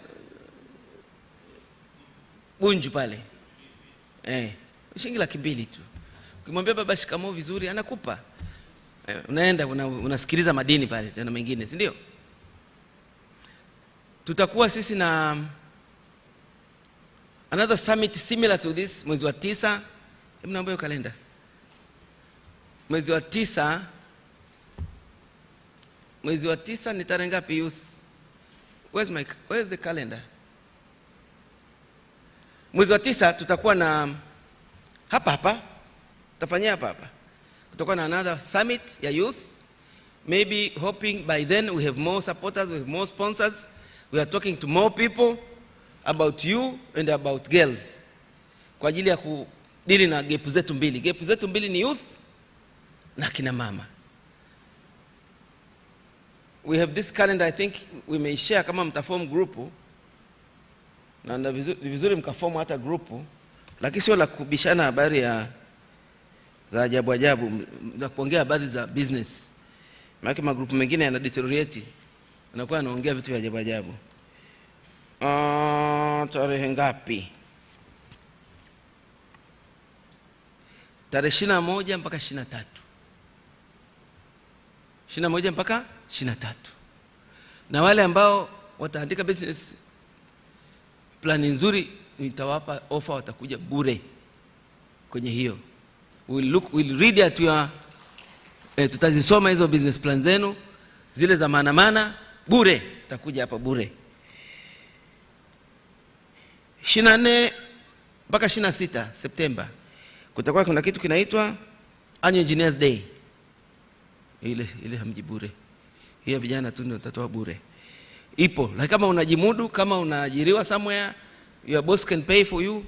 Bunju pale. Shilingi 200 tu. Ukimwambia baba shikamoo vizuri anakupa. Unaenda unasikiliza madini pale tena mengine, si ndio? Tutakuwa sisi na another summit similar to this mwezi wa 9. Hebu naomba hiyo kalenda. Mwezi wa 9 ni tarehe ngapi youth? Where's the calendar? Mwezi wa 9 tutakuwa na hapa tutafanyia hapa. Tutakuwa na another summit ya youth. Maybe hoping by then we have more supporters, we have more sponsors. We are talking to more people about you and about girls. Kwa ajili ya kudili na gap zetu mbili. Gap zetu mbili ni youth na kina mama. We have this calendar, I think we may share kama mtaform group. Na vizuri mkaform hata group. Lakini sio la kubishana habari za ajabu za kuongea habari za business. Maana magrupu mengine yana deteriorate. Anakuwa anaongea vitu vya ajabu. Tarehe ngapi? Tarehe 21 mpaka 23. 21 mpaka 23. Na wale ambao wataandika business plan nzuri nitawapa offer, watakuja bure kwenye hiyo. We'll read at your tutazisoma hizo business plan zenu, zile za maana bure, takuja hapa bure. 24 mpaka 26 September kutakuwa kuna kitu kinaitwa Annual Engineers Day. Ile hamji bure. Hiyo vijana tu ndio tutatoa bure. Ipo. Lakini kama unajimudu, kama unaajiriwa somewhere, your boss can pay for you,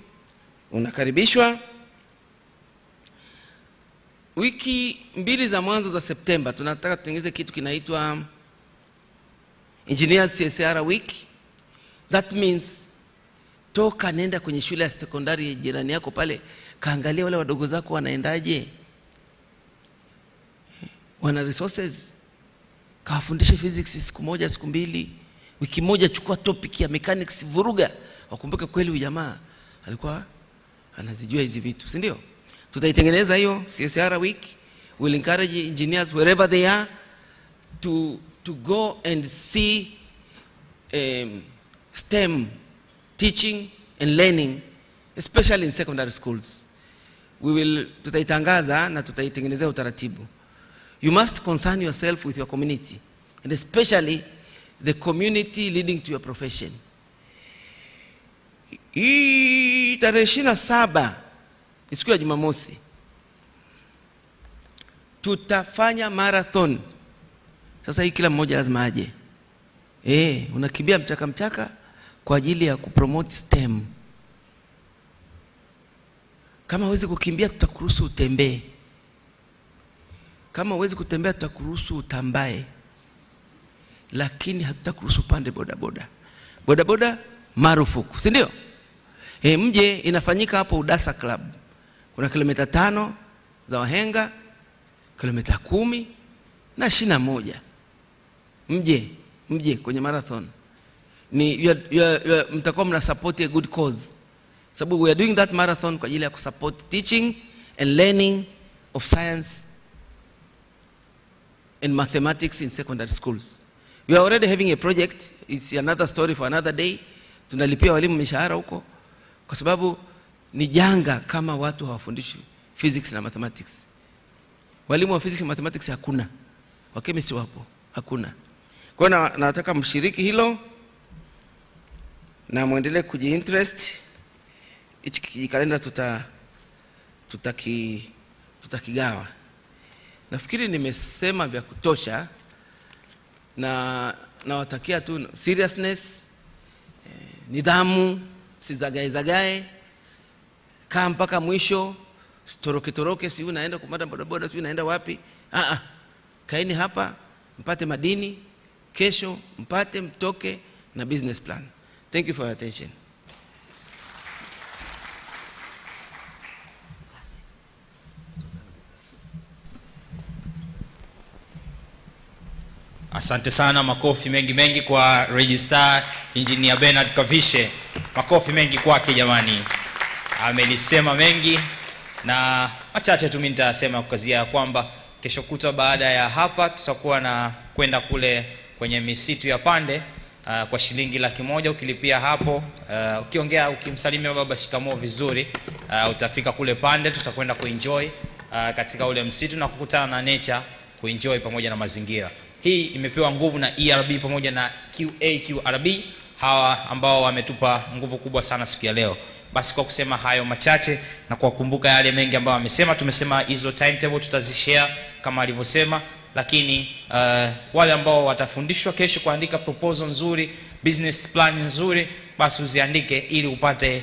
unakaribishwa. Wiki 2 za mwanzo za September tunataka tutengeze kitu kinaitwa Engineers CSR Week. That means toka nenda kwenye shule ya sekondari jirani yako pale, kaangalia wale wadogo zako wanaendaje, wana resources, kawafundishe physics siku moja siku mbili, wiki moja chukua topic ya mechanics, vuruga wakumbuke kweli huyu jamaa alikuwa anazijua hizi vitu, si ndio? Tutaitengeneza hiyo CSR week. We'll encourage engineers wherever they are to go and see STEM teaching and learning, especially in secondary schools. Tutaitangaza na tutaitengenezea utaratibu. You must concern yourself with your community, and especially the community leading to your profession. Hii tarehe 27 siku ya Jumamosi tutafanya marathon. Sasa hii kila mmoja lazima aje. Unakimbia mchaka kwa ajili ya kupromote STEM. Kama huwezi kukimbia tutakuruhusu utembee. Kama huwezi kutembea tutakuruhusu utambae. Lakini hatutakuruhusu pande bodaboda. Bodaboda marufuku, si ndio? Mje, inafanyika hapo Udasa Club. Kuna kilomita 5 za wahenga, kilomita 10 na 21. Mje kwenye marathon. Mtakuwa mna support a good cause. Sababu we are doing that marathon kwa ajili ya kusupport teaching and learning of science and mathematics in secondary schools. We are already having a project. It's another story for another day. Tunalipia walimu mishahara huko kwa sababu ni janga kama watu hawafundishwi physics na mathematics. Walimu wa physics na mathematics hakuna. Wa chemistry wapo, hakuna. Kwa hiyo nataka mshiriki hilo na muendelee kujiinterest. Hichi kalenda tutakigawa. Nafikiri nimesema vya kutosha, na nawatakia tu seriousness, nidhamu, msizagae, kaa mpaka mwisho, toroke, si unaenda kumada bodaboda, si unaenda wapi? Kaeni hapa, mpate madini, kesho mpate mtoke na business plan. Thank you for your attention.
Asante sana, makofi mengi kwa Registrar Engineer Bernard Kavishe. Makofi mengi kwake jamani. Amelisema mengi na machache tu mimi nitasema kukazia kwamba kesho kutwa baada ya hapa tutakuwa na kwenda kule kwenye misitu ya Pande kwa shilingi 100,000 ukilipia hapo. Ukiongea ukimsalimia baba shikamoo vizuri, utafika kule Pande, tutakwenda kuenjoy katika ule msitu na kukutana na nature, kuenjoy pamoja na mazingira. Hii imepewa nguvu na ERB pamoja na QAQRB, hawa ambao wametupa nguvu kubwa sana siku ya leo. Basi kwa kusema hayo machache na kwa kukumbuka yale mengi ambayo wamesema, tumesema hizo timetable tutazishare kama alivyosema, lakini wale ambao watafundishwa kesho kuandika proposal nzuri, business plan nzuri, basi uziandike ili upate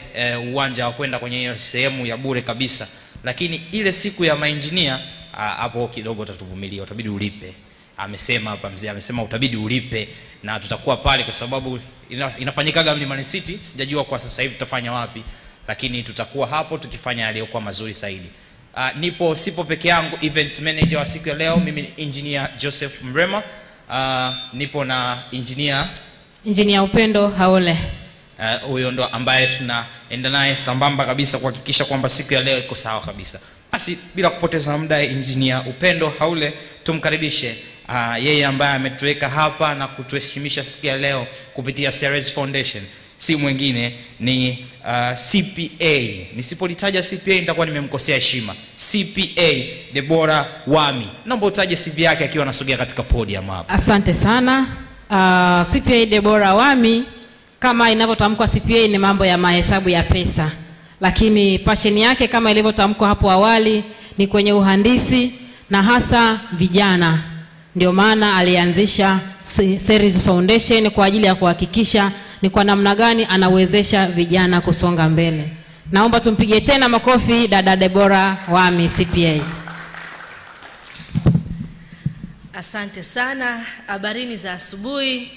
uwanja wa kwenda kwenye hiyo sehemu ya bure kabisa. Lakini ile siku ya maengineer hapo kidogo utatuvumilia, utabidi ulipe. Amesema hapa mzee, amesema utabidi ulipe na tutakuwa pale kwa sababu inafanyikaga Mlimani City. Sijajua kwa sasa hivi tutafanya wapi, lakini tutakuwa hapo tukifanya yaliyokuwa mazuri zaidi. Sipo peke yangu, event manager wa siku ya leo mimi ni Engineer Joseph Mrema. Nipo na Engineer Upendo Haole. Huyo ndo ambaye tunaenda naye sambamba kabisa kuhakikisha kwamba siku ya leo iko sawa kabisa. Basi bila kupoteza muda, Engineer Upendo Haule tumkaribishe. Yeye ambaye ametuweka hapa na kutuheshimisha siku ya leo kupitia Ceres Foundation. Si mwingine ni CPA. Nisipolitaja CPA nitakuwa nimemkosea heshima. CPA Deborah Wami. Naomba utaje CV yake akiwa anasogea katika podium hapa.
Asante sana. CPA Deborah Wami, kama inavyotamkwa CPA ni mambo ya mahesabu ya pesa. Lakini passion yake kama ilivyotamkwa hapo awali ni kwenye uhandisi na hasa vijana. Ndio maana alianzisha Ceres Foundation kwa ajili ya kuhakikisha ni kwa namna gani anawezesha vijana kusonga mbele. Naomba tumpigie tena makofi dada Deborah Wami CPA.
Asante sana. Habarini za asubuhi.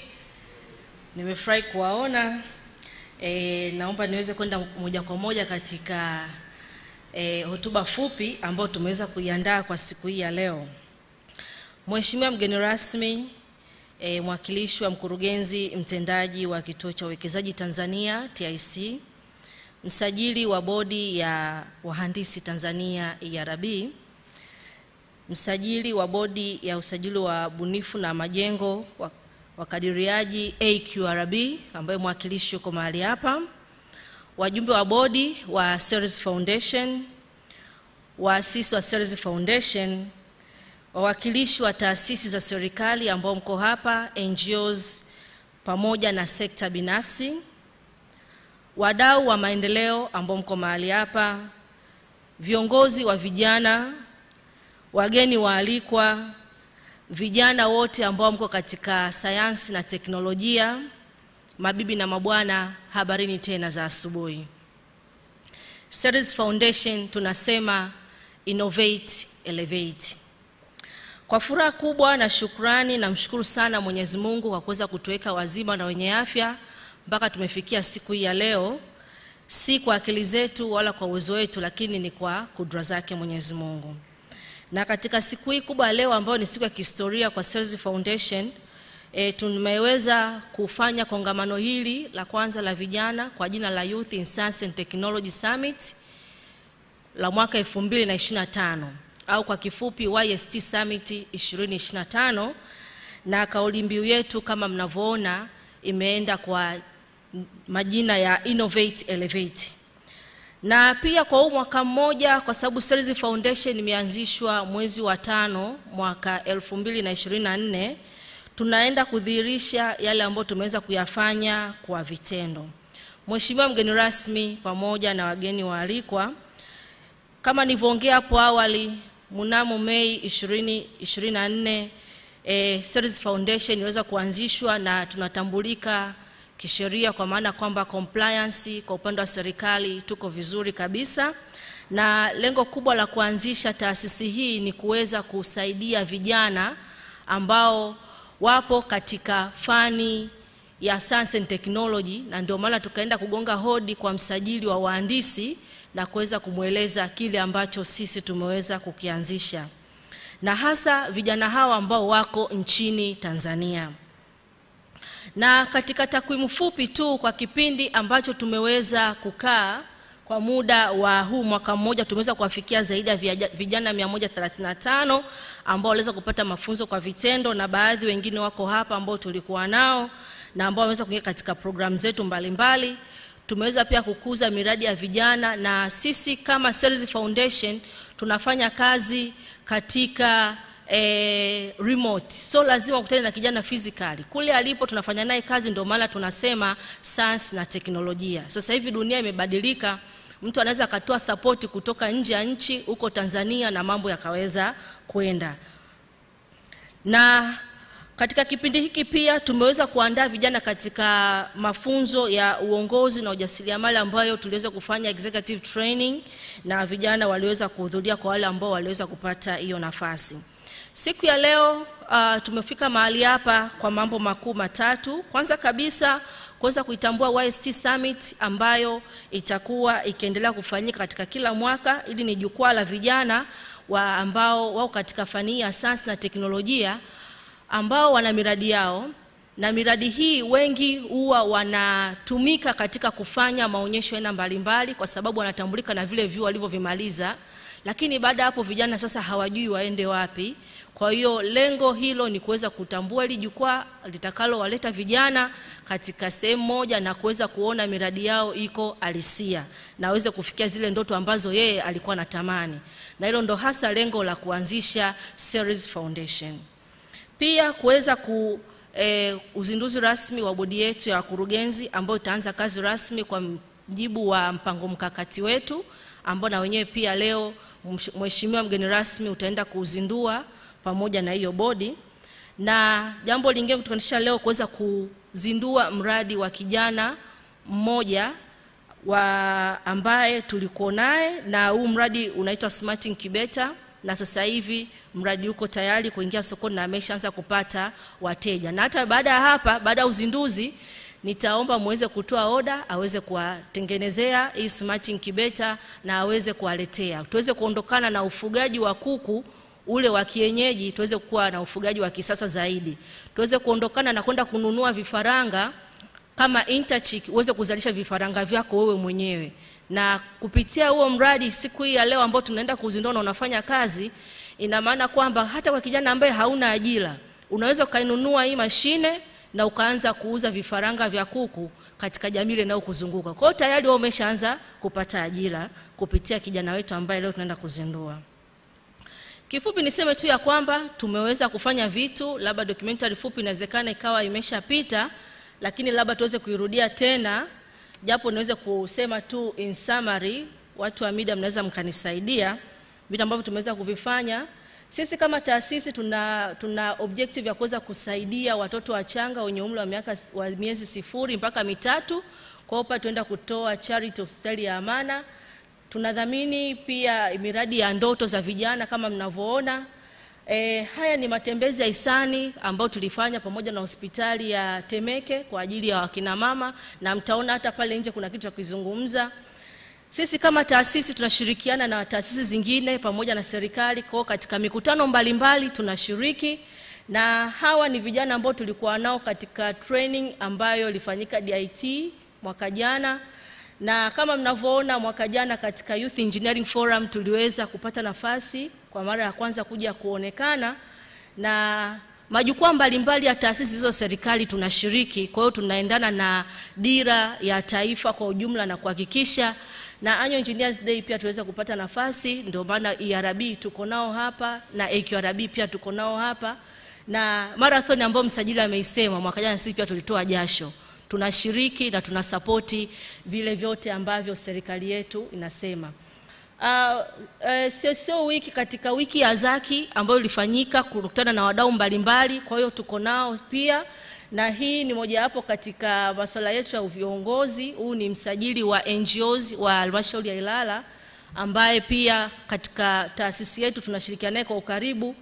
Nimefurahi kuwaona. Naomba niweze kwenda moja kwa moja katika hotuba fupi ambayo tumeweza kuiandaa kwa siku hii ya leo. Mheshimiwa mgeni rasmi, mwakilishi wa mkurugenzi mtendaji wa Kituo cha Uwekezaji Tanzania TIC, msajili wa bodi ya wahandisi Tanzania ERB, msajili wa bodi ya usajili wa bunifu na majengo wakadiriaji AQRB ambaye mwakilishi yuko mahali hapa, wajumbe wa bodi wa Ceres Foundation, waasisi wa Ceres Foundation, wawakilishi wa taasisi za serikali ambao mko hapa, NGOs pamoja na sekta binafsi, wadau wa maendeleo ambao mko mahali hapa, viongozi wa vijana, wageni waalikwa, vijana wote ambao mko katika sayansi na teknolojia, mabibi na mabwana, habarini tena za asubuhi. Ceres Foundation tunasema innovate, elevate. Kwa furaha kubwa na shukrani, namshukuru sana Mwenyezi Mungu kwa kuweza kutuweka wazima na wenye afya mpaka tumefikia siku hii ya leo, si kwa akili zetu wala kwa uwezo wetu, lakini ni kwa kudra zake Mwenyezi Mungu. Na katika siku hii kubwa leo ambayo ni siku ya kihistoria kwa Ceres Foundation, tumeweza kufanya kongamano hili la kwanza la vijana kwa jina la Youth in Science and Technology Summit la mwaka 2025 au kwa kifupi YST Summit 2025, na kauli mbiu yetu kama mnavyoona imeenda kwa majina ya Innovate, Elevate. Na pia kwa huu mwaka mmoja, kwa sababu Ceres Foundation imeanzishwa mwezi wa 5 mwaka 2024, tunaenda kudhihirisha yale ambayo tumeweza kuyafanya kwa vitendo. Mheshimiwa mgeni rasmi pamoja na wageni waalikwa, kama nilivyoongea hapo awali, mnamo Mei 2024 Ceres Foundation iliweza kuanzishwa na tunatambulika kisheria, kwa maana kwamba compliance kwa upande wa serikali tuko vizuri kabisa, na lengo kubwa la kuanzisha taasisi hii ni kuweza kusaidia vijana ambao wapo katika fani ya science and technology, na ndio maana tukaenda kugonga hodi kwa msajili wa wahandisi na kuweza kumweleza kile ambacho sisi tumeweza kukianzisha, na hasa vijana hawa ambao wako nchini Tanzania. Na katika takwimu fupi tu kwa kipindi ambacho tumeweza kukaa kwa muda wa huu mwaka mmoja, tumeweza kuwafikia zaidi ya vijana 135 ambao waliweza kupata mafunzo kwa vitendo, na baadhi wengine wako hapa ambao tulikuwa nao na ambao wameweza kuingia katika programu zetu mbalimbali. Tumeweza pia kukuza miradi ya vijana, na sisi kama Ceres Foundation tunafanya kazi katika remote, so lazima ukutane na kijana physically kule alipo, tunafanya naye kazi. Ndio maana tunasema science na teknolojia. Sasa hivi dunia imebadilika, mtu anaweza akatoa support kutoka nje ya nchi huko Tanzania na mambo yakaweza kwenda. Na katika kipindi hiki pia tumeweza kuandaa vijana katika mafunzo ya uongozi na ujasiriamali ambayo tuliweza kufanya executive training, na vijana waliweza kuhudhuria kwa wale ambao waliweza kupata hiyo nafasi. Siku ya leo tumefika mahali hapa kwa mambo makuu matatu. Kwanza kabisa, kuweza kuitambua YST Summit ambayo itakuwa ikiendelea kufanyika katika kila mwaka. Ili ni jukwaa la vijana ambao wao katika fani ya science na teknolojia ambao wana miradi yao, na miradi hii wengi huwa wanatumika katika kufanya maonyesho aina mbalimbali kwa sababu wanatambulika na vile vyuo walivyovimaliza, lakini baada hapo vijana sasa hawajui waende wapi. Kwa hiyo lengo hilo ni kuweza kutambua ili jukwaa litakalo waleta vijana katika sehemu moja na kuweza kuona miradi yao iko halisia na waweze kufikia zile ndoto ambazo yeye alikuwa anatamani. Na hilo ndo hasa lengo la kuanzisha Ceres Foundation. Pia kuweza uzinduzi rasmi wa bodi yetu ya wakurugenzi ambayo itaanza kazi rasmi kwa mjibu wa mpango mkakati wetu, ambao na wenyewe pia leo mheshimiwa mgeni rasmi utaenda kuuzindua pamoja na hiyo bodi. Na jambo lingine kutukanisha leo kuweza kuzindua mradi wa kijana mmoja ambaye tulikuwa naye, na huu mradi unaitwa Smart Incubator, na sasa hivi mradi uko tayari kuingia sokoni na ameshaanza kupata wateja. Na hata baada ya hapa, baada ya uzinduzi, nitaomba muweze kutoa oda aweze kuwatengenezea hii Smart Incubator na aweze kuwaletea. Tuweze kuondokana na ufugaji wa kuku ule wa kienyeji, tuweze kuwa na ufugaji wa kisasa zaidi. Tuweze kuondokana na kwenda kununua vifaranga kama Interchick uweze kuzalisha vifaranga vyako wewe mwenyewe. Na kupitia huo mradi siku hii ya leo ambao tunaenda kuzindua na unafanya kazi, ina maana kwamba hata kwa kijana ambaye hauna ajira, unaweza ukainunua hii mashine na ukaanza kuuza vifaranga vya kuku katika jamii ile inayokuzunguka. Kwa hiyo tayari wewe umeshaanza kupata ajira kupitia kijana wetu ambaye leo tunaenda kuzindua. Kifupi niseme tu ya kwamba tumeweza kufanya vitu, labda documentary fupi inawezekana ikawa imeshapita, lakini labda tuweze kuirudia tena, japo niweze kusema tu in summary, watu wa media mnaweza mkanisaidia vitu ambavyo tumeweza kuvifanya. Sisi kama taasisi tuna objective ya kuweza kusaidia watoto wachanga wenye umri wa miezi 0 mpaka 3. Kwa hiyo tunaenda kutoa charity hospitali ya Amana. Tunadhamini pia miradi ya ndoto za vijana kama mnavyoona. Haya ni matembezi ya hisani ambayo tulifanya pamoja na hospitali ya Temeke kwa ajili ya wakina mama, na mtaona hata pale nje kuna kitu cha kuzungumza. Sisi kama taasisi tunashirikiana na taasisi zingine pamoja na serikali, kwa katika mikutano mbalimbali tunashiriki, na hawa ni vijana ambao tulikuwa nao katika training ambayo ilifanyika DIT mwaka jana. Na kama mnavyoona mwaka jana katika Youth Engineering Forum tuliweza kupata nafasi kwa mara ya kwanza kuja kuonekana, na majukwaa mbalimbali ya taasisi hizo serikali tunashiriki. Kwa hiyo tunaendana na dira ya taifa kwa ujumla na kuhakikisha, na Annual Engineers Day pia tuweza kupata nafasi, ndio maana ERB tuko nao hapa na AQRB pia tuko nao hapa, na marathon ambayo msajili ameisema mwaka jana sisi pia tulitoa jasho. Tunashiriki na tunasapoti vile vyote ambavyo serikali yetu inasema. Sio wiki, katika wiki ya Zaki ambayo ilifanyika kukutana na wadau mbalimbali, kwa hiyo tuko nao pia, na hii ni moja hapo katika masuala yetu ya viongozi. Huu ni msajili wa NGOs wa Halmashauri ya Ilala ambaye pia katika taasisi yetu tunashirikiana naye kwa ukaribu,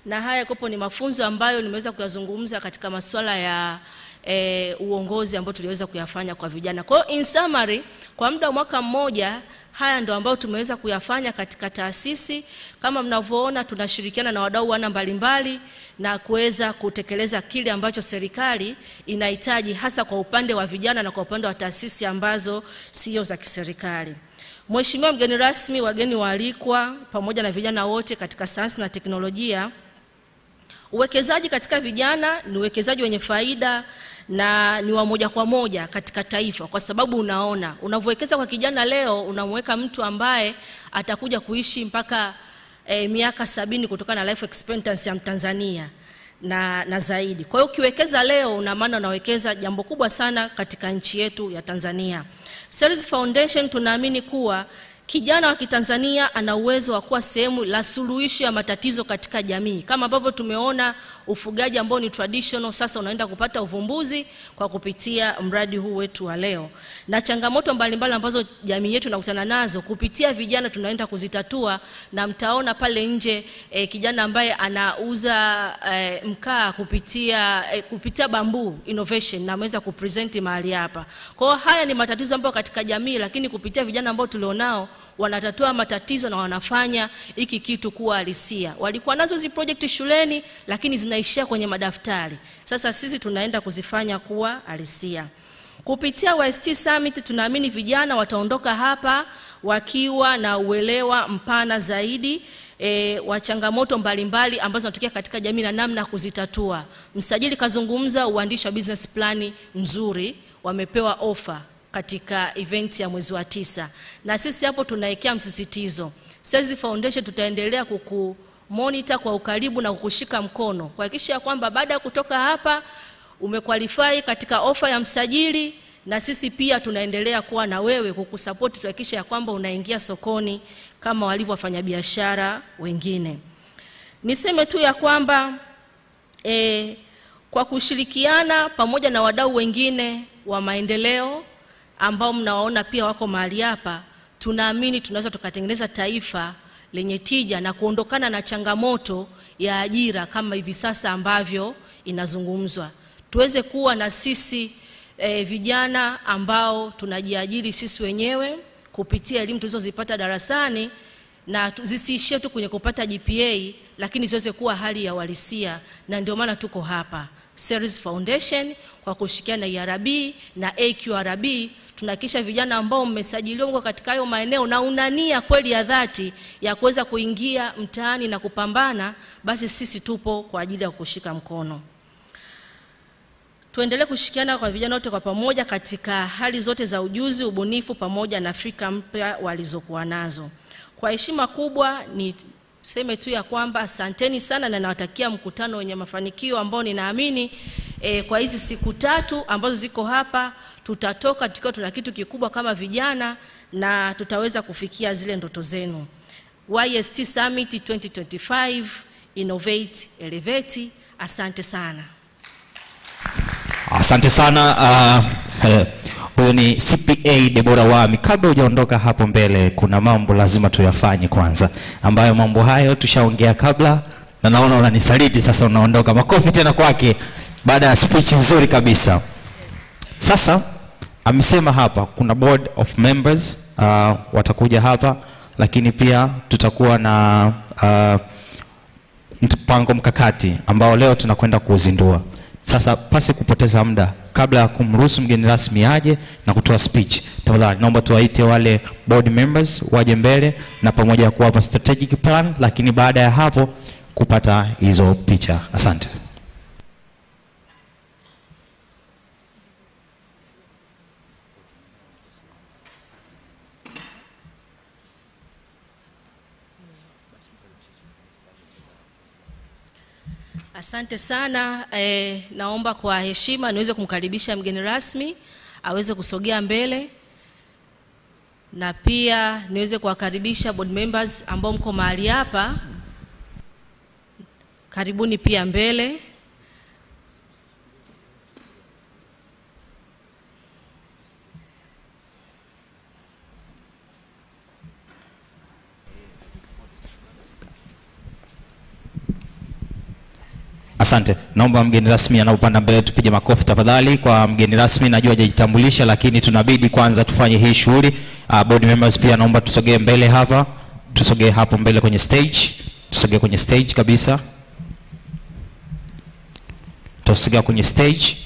na haya kopo ni mafunzo ambayo nimeweza kuyazungumza katika masuala ya uongozi ambao tuliweza kuyafanya kwa vijana. Kwa hiyo in summary, kwa muda wa mwaka mmoja haya ndio ambao tumeweza kuyafanya katika taasisi. Kama mnavyoona tunashirikiana na wadau wana mbalimbali na kuweza kutekeleza kile ambacho serikali inahitaji, hasa kwa upande wa vijana na kwa upande wa taasisi ambazo sio za kiserikali. Mheshimiwa mgeni rasmi, wageni waalikwa pamoja na vijana wote katika sayansi na teknolojia, uwekezaji katika vijana ni uwekezaji wenye faida na ni wa moja kwa moja katika taifa, kwa sababu unaona unavowekeza kwa kijana leo unamweka mtu ambaye atakuja kuishi mpaka miaka 70 kutokana na life expectancy ya Mtanzania na zaidi. Kwa hiyo ukiwekeza leo una maana unawekeza jambo kubwa sana katika nchi yetu ya Tanzania. Ceres Foundation tunaamini kuwa kijana wa Kitanzania ana uwezo wa kuwa sehemu la suluhisho ya matatizo katika jamii. Kama ambavyo tumeona ufugaji ambao ni traditional sasa unaenda kupata uvumbuzi kwa kupitia mradi huu wetu wa leo. Na changamoto mbalimbali ambazo jamii yetu inakutana nazo kupitia vijana tunaenda kuzitatua, na mtaona pale nje kijana ambaye anauza mkaa kupitia bamboo innovation na ameweza kupresent mahali hapa. Kwa hiyo haya ni matatizo ambayo katika jamii, lakini kupitia vijana ambao tulionao wanatatua matatizo na wanafanya hiki kitu kuwa halisia. Walikuwa nazo hizo project shuleni lakini zinaishia kwenye madaftari. Sasa sisi tunaenda kuzifanya kuwa halisia. Kupitia YST Summit tunaamini vijana wataondoka hapa wakiwa na uelewa mpana zaidi wa changamoto mbalimbali ambazo zinatokea katika jamii na namna kuzitatua. Msajili kazungumza uandishi wa business plan mzuri, wamepewa offer katika event ya mwezi wa 9, na sisi hapo tunaekea msisitizo. Ceres Foundation tutaendelea kukumonitor kwa ukaribu na kukushika mkono kuhakikisha kwamba baada ya kutoka hapa umequalify katika ofa ya msajili, na sisi pia tunaendelea kuwa na wewe kukusupport tuhakikisha kwamba unaingia sokoni kama walivyo wafanyabiashara wengine. Niseme tu ya kwamba kwa kushirikiana pamoja na wadau wengine wa maendeleo ambao mnawaona pia wako mahali hapa, tunaamini tunaweza tukatengeneza taifa lenye tija na kuondokana na changamoto ya ajira kama hivi sasa ambavyo inazungumzwa. Tuweze kuwa na sisi vijana ambao tunajiajiri sisi wenyewe kupitia elimu tulizozipata darasani, na zisiishie tu kwenye kupata GPA, lakini ziweze kuwa hali ya uhalisia, na ndio maana tuko hapa Ceres Foundation kwa kushirikiana na ERB na AQRB. Tunahakikisha vijana ambao mmesajiliwa katika hayo maeneo na unania kweli ya dhati ya kuweza kuingia mtaani na kupambana, basi sisi tupo kwa ajili ya kushika mkono. Tuendelee kushirikiana kwa vijana wote kwa pamoja katika hali zote za ujuzi, ubunifu pamoja na Afrika mpya walizokuwa nazo. Kwa heshima kubwa ni seme tu ya kwamba asanteni sana, na nawatakia mkutano wenye mafanikio ambao ninaamini kwa hizi siku 3 ambazo ziko hapa tutatoka tukiwa tuna kitu kikubwa kama vijana na tutaweza kufikia zile ndoto zenu. YST Summit 2025 Innovate Elevate. Asante sana.
Asante sana. Huyo ni CPA Deborah Wami. Kabla hujaondoka hapo mbele, kuna mambo lazima tuyafanye kwanza, ambayo mambo hayo tushaongea kabla, na naona unanisaliti sasa, unaondoka. Makofi tena kwake baada ya speech nzuri kabisa. Sasa amesema hapa kuna board of members watakuja hapa, lakini pia tutakuwa na mpango mkakati ambao leo tunakwenda kuuzindua. Sasa pasi kupoteza muda, kabla ya kumruhusu mgeni rasmi aje na kutoa speech, tafadhali naomba tuwaite wale board members waje mbele na pamoja ya kuwapa strategic plan, lakini baada ya hapo kupata hizo picha. Asante.
Asante sana. Naomba kwa heshima niweze kumkaribisha mgeni rasmi aweze kusogea mbele, na pia niweze kuwakaribisha board members ambao mko mahali hapa. Karibuni pia mbele.
Asante. Naomba mgeni rasmi anaupanda mbele tupige makofi tafadhali kwa mgeni rasmi. Najua hajajitambulisha, lakini tunabidi kwanza tufanye hii shughuli. Board members pia naomba tusogee mbele hapa. Tusogee hapo mbele kwenye stage. Tusogee kwenye stage kabisa. Tusogea kwenye stage.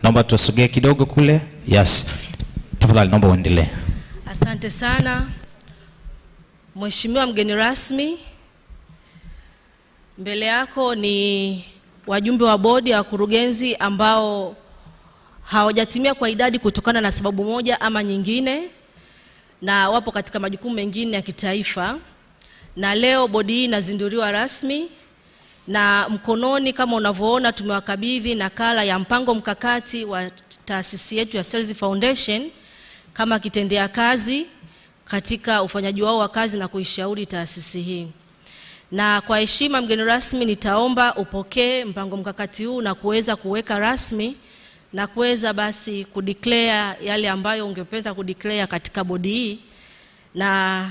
Naomba tusogee kidogo kule. Yes. Tafadhali naomba uendelee.
Asante sana. Mheshimiwa mgeni rasmi, mbele yako ni wajumbe wa bodi ya wakurugenzi ambao hawajatimia kwa idadi kutokana na sababu moja ama nyingine, na wapo katika majukumu mengine ya kitaifa, na leo bodi hii inazinduliwa rasmi, na mkononi kama unavyoona tumewakabidhi nakala ya mpango mkakati wa taasisi yetu ya Ceres Foundation kama kitendea kazi katika ufanyaji wao wa kazi na kuishauri taasisi hii. Na kwa heshima mgeni rasmi, nitaomba upokee mpango mkakati huu na kuweza kuweka rasmi na kuweza basi kudeclare yale ambayo ungependa kudeclare katika bodi hii, na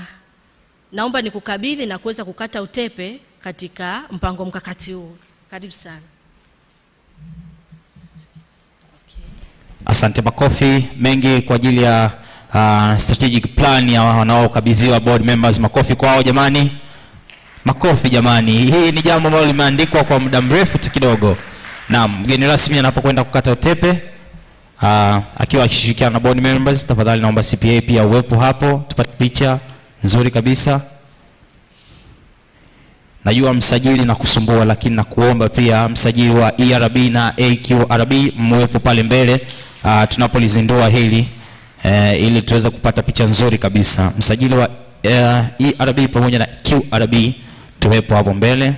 naomba nikukabidhi na kuweza kukata utepe katika mpango mkakati huu. Karibu sana.
Asante. Makofi mengi kwa ajili ya strategic plan ya wanaokabidhiwa board members. Makofi kwao jamani. Makofi jamani. Hii ni jambo ambalo limeandikwa kwa muda mrefu kidogo. Naam, mgeni rasmi anapokwenda kukata utepe akiwa akishirikiana na board members, tafadhali naomba CPA pia uwepo hapo tupate picha nzuri kabisa. Najua msajili na kusumbua, lakini na kuomba pia msajili wa ERB na AQRB mwepo pale mbele tunapolizindua hili ili tuweze kupata picha nzuri kabisa. Msajili wa ERB pamoja na QRB tuwepo hapo mbele.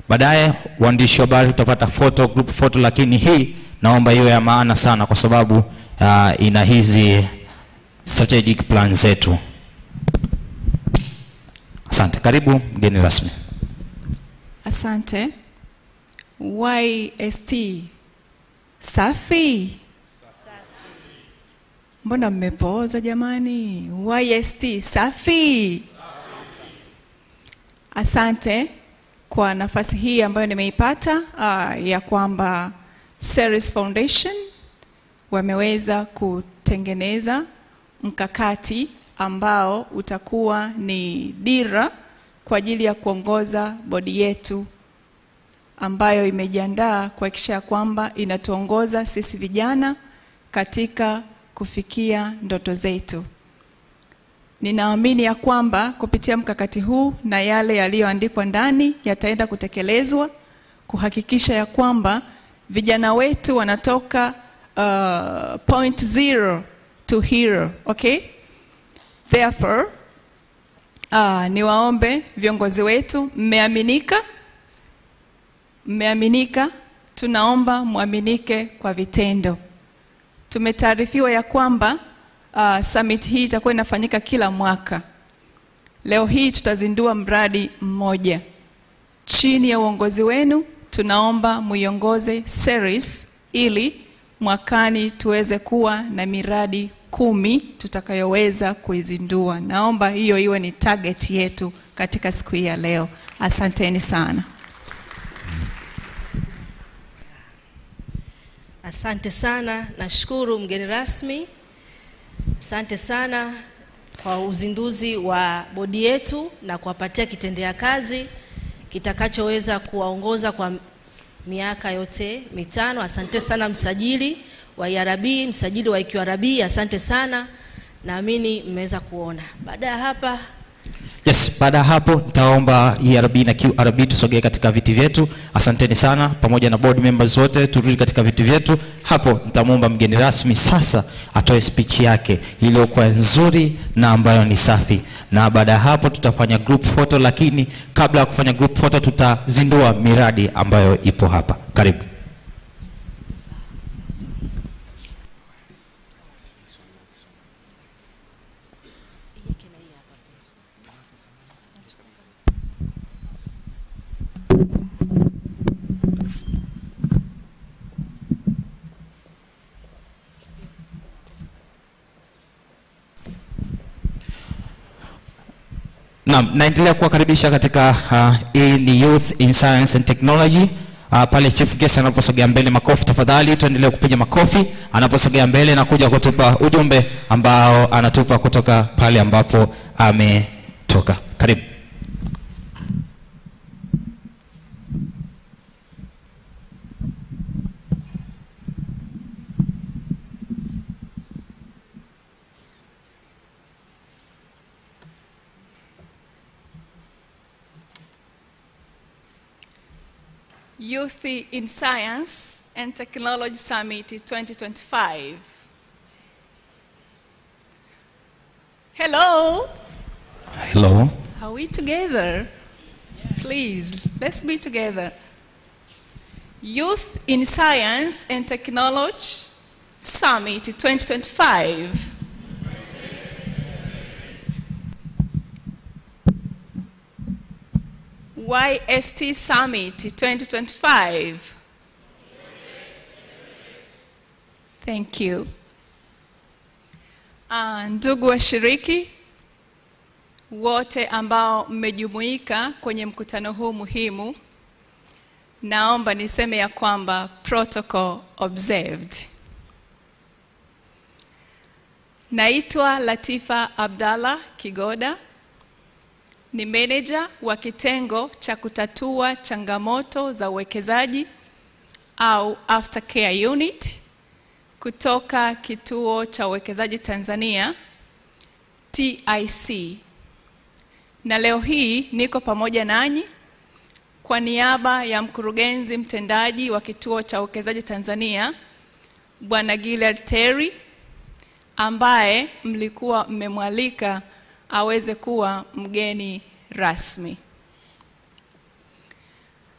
Baadaye waandishi wa habari tutapata photo, group photo, lakini hii naomba iwe ya maana sana kwa sababu ina hizi strategic plan zetu. Asante. Karibu mgeni rasmi.
Asante. YST safi. Mbona mmepooza jamani? YST safi. Asante kwa nafasi hii ambayo nimeipata ya kwamba Ceres Foundation wameweza kutengeneza mkakati ambao utakuwa ni dira kwa ajili ya kuongoza bodi yetu ambayo imejiandaa kuhakikisha kwamba inatuongoza sisi vijana katika kufikia ndoto zetu. Ninaamini ya kwamba kupitia mkakati huu na yale yaliyoandikwa ndani yataenda kutekelezwa kuhakikisha ya kwamba vijana wetu wanatoka point zero to hero, okay? Therefore, niwaombe viongozi wetu, mmeaminika, tunaomba muaminike kwa vitendo. Tumetaarifiwa ya kwamba summit hii itakuwa inafanyika kila mwaka. Leo hii tutazindua mradi mmoja. Chini ya uongozi wenu, tunaomba muiongoze Ceres ili mwakani tuweze kuwa na miradi 10 tutakayoweza kuizindua. Naomba hiyo iwe ni target yetu katika siku hii ya leo. Asanteni sana.
Asante sana, nashukuru mgeni rasmi. Asante sana kwa uzinduzi wa bodi yetu na kuwapatia kitendea kazi kitakachoweza kuwaongoza kwa miaka yote 5. Asante sana msajili wa ERB, msajili wa IQRB, asante sana. Naamini mmeweza kuona. Baada ya hapa
baada hapo nitaomba ERB na QRB tusogee katika viti vyetu. Asanteni sana, pamoja na board members wote turudi katika viti vyetu. Hapo nitamuomba mgeni rasmi sasa atoe speech yake iliyokuwa nzuri na ambayo ni safi. Na baada hapo tutafanya group photo, lakini kabla ya kufanya group photo tutazindua miradi ambayo ipo hapa. Karibu. Naendelea kuwakaribisha katika hii ni Youth in Science and Technology. Pale chief guest anaposogea mbele, makofi tafadhali, tuendelee kupiga makofi anaposogea mbele na kuja kutupa ujumbe ambao anatupa kutoka pale ambapo ametoka. Karibu.
Youth in Science and Technology Summit 2025. Hello.
Hello.
Are we together? Yes. Please, let's be together. Youth in Science and Technology Summit 2025. YST Summit 2025. Thank you. Ndugu washiriki wote ambao mmejumuika kwenye mkutano huu muhimu, naomba niseme ya kwamba protocol observed. Naitwa Latifa Abdalla Kigoda, ni manager wa kitengo cha kutatua changamoto za uwekezaji au aftercare unit kutoka Kituo cha Uwekezaji Tanzania TIC. Na leo hii niko pamoja nanyi kwa niaba ya mkurugenzi mtendaji wa Kituo cha Uwekezaji Tanzania Bwana Gilad Terry, ambaye mlikuwa mmemwalika aweze kuwa mgeni rasmi.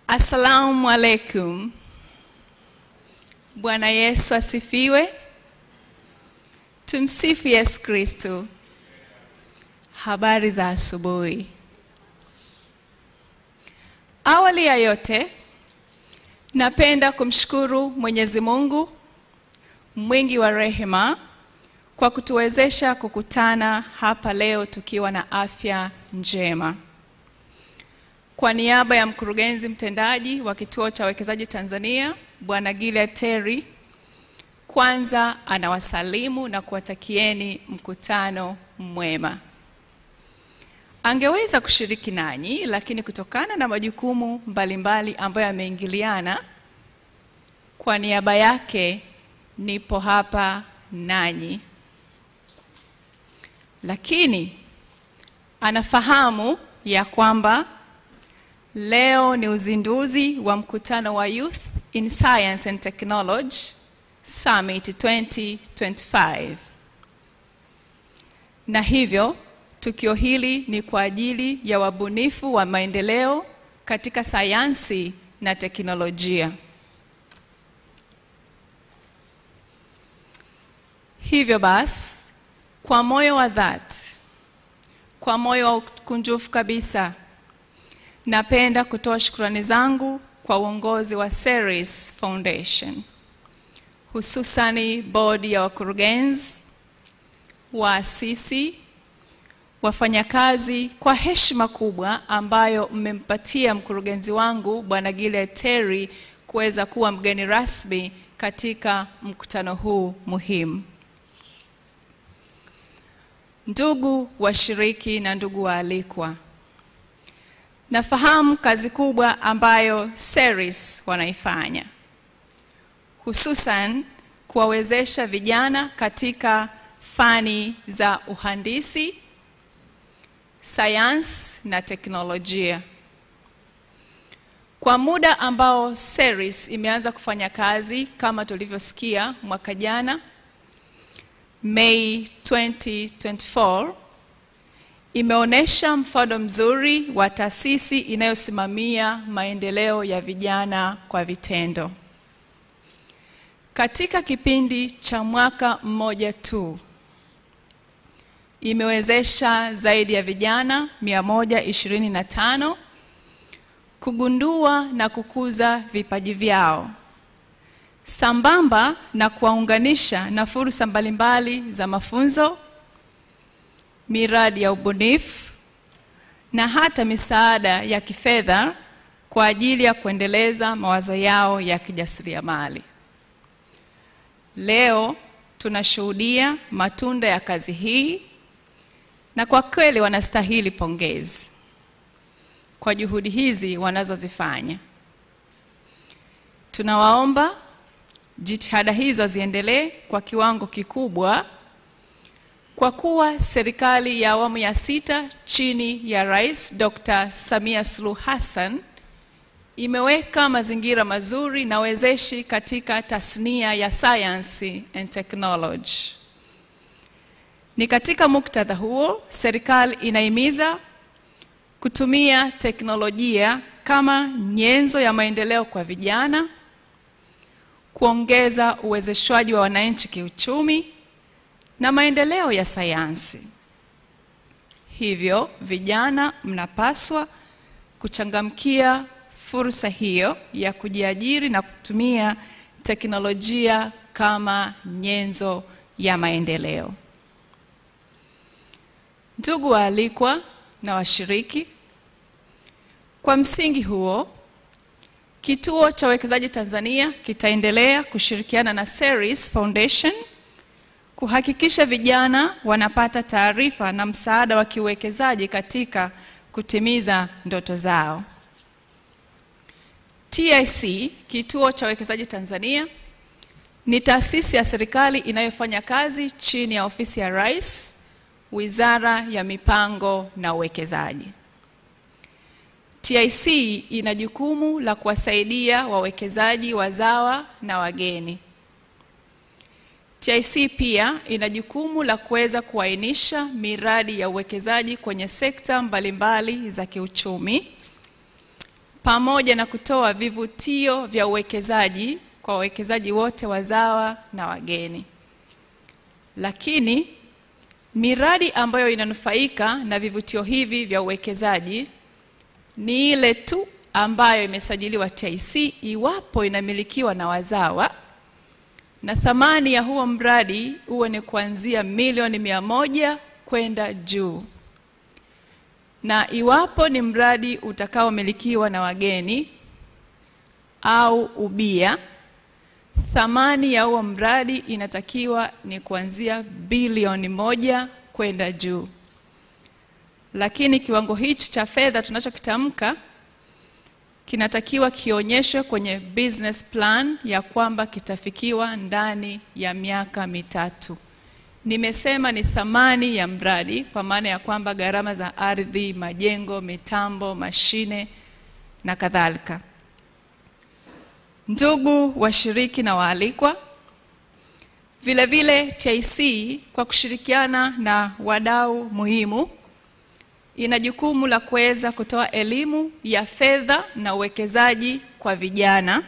Assalamu alaikum. Bwana Yesu asifiwe. Tumsifu Yesu Kristo. Habari za asubuhi. Awali ya yote, napenda kumshukuru Mwenyezi Mungu mwingi wa rehema kwa kutuwezesha kukutana hapa leo tukiwa na afya njema. Kwa niaba ya mkurugenzi mtendaji wa Kituo cha Uwekezaji Tanzania, Bwana Gilead Terry, kwanza anawasalimu na kuwatakieni mkutano mwema. Angeweza kushiriki nanyi, lakini kutokana na majukumu mbalimbali ambayo yameingiliana, kwa niaba yake nipo hapa nanyi. Lakini anafahamu ya kwamba leo ni uzinduzi wa mkutano wa Youth in Science and Technology Summit 2025. Na hivyo, tukio hili ni kwa ajili ya wabunifu wa maendeleo katika sayansi na teknolojia. Hivyo basi, kwa moyo wa dhati, kwa moyo wa kunjufu kabisa, napenda kutoa shukrani zangu kwa uongozi wa Ceres Foundation, hususani bodi ya wakurugenzi, waasisi, wafanyakazi, kwa heshima kubwa ambayo mmempatia mkurugenzi wangu Bwana Gilead Terry kuweza kuwa mgeni rasmi katika mkutano huu muhimu. Ndugu washiriki na ndugu waalikwa, nafahamu kazi kubwa ambayo Ceres wanaifanya, hususan kuwawezesha vijana katika fani za uhandisi, sayansi na teknolojia. Kwa muda ambao Ceres imeanza kufanya kazi, kama tulivyosikia mwaka jana, Mei 2024, imeonesha mfano mzuri wa taasisi inayosimamia maendeleo ya vijana kwa vitendo. Katika kipindi cha mwaka mmoja tu, imewezesha zaidi ya vijana 125 kugundua na kukuza vipaji vyao, sambamba na kuwaunganisha na fursa mbalimbali za mafunzo, miradi ya ubunifu na hata misaada ya kifedha kwa ajili ya kuendeleza mawazo yao ya kijasiriamali. Leo tunashuhudia matunda ya kazi hii, na kwa kweli wanastahili pongezi kwa juhudi hizi wanazozifanya. Tunawaomba jitihada hizo ziendelee kwa kiwango kikubwa, kwa kuwa serikali ya awamu ya 6 chini ya Rais Dr. Samia Suluhu Hassan imeweka mazingira mazuri na wezeshi katika tasnia ya science and technology. Ni katika muktadha huo, serikali inahimiza kutumia teknolojia kama nyenzo ya maendeleo kwa vijana, kuongeza uwezeshwaji wa wananchi kiuchumi na maendeleo ya sayansi. Hivyo, vijana mnapaswa kuchangamkia fursa hiyo ya kujiajiri na kutumia teknolojia kama nyenzo ya maendeleo. Ndugu waalikwa na washiriki, kwa msingi huo, Kituo cha Uwekezaji Tanzania kitaendelea kushirikiana na Ceres Foundation kuhakikisha vijana wanapata taarifa na msaada wa kiuwekezaji katika kutimiza ndoto zao. TIC, Kituo cha Uwekezaji Tanzania, ni taasisi ya serikali inayofanya kazi chini ya Ofisi ya Rais, Wizara ya Mipango na Uwekezaji. TIC ina jukumu la kuwasaidia wawekezaji wazawa na wageni. TIC pia ina jukumu la kuweza kuainisha miradi ya uwekezaji kwenye sekta mbalimbali za kiuchumi, pamoja na kutoa vivutio vya uwekezaji kwa wawekezaji wote wazawa na wageni. Lakini miradi ambayo inanufaika na vivutio hivi vya uwekezaji ni ile tu ambayo imesajiliwa TIC iwapo inamilikiwa na wazawa, na thamani ya huo mradi huwa ni kuanzia milioni 100 kwenda juu. na iwapo ni mradi utakaomilikiwa na wageni au ubia, thamani ya huo mradi inatakiwa ni kuanzia bilioni 1 kwenda juu. Lakini kiwango hichi cha fedha tunachokitamka kinatakiwa kionyeshwe kwenye business plan ya kwamba kitafikiwa ndani ya miaka 3. Nimesema ni thamani ya mradi kwa maana ya kwamba gharama za ardhi, majengo, mitambo, mashine na kadhalika. Ndugu washiriki na waalikwa, vile vile TIC kwa kushirikiana na wadau muhimu ina jukumu la kuweza kutoa elimu ya fedha na uwekezaji kwa vijana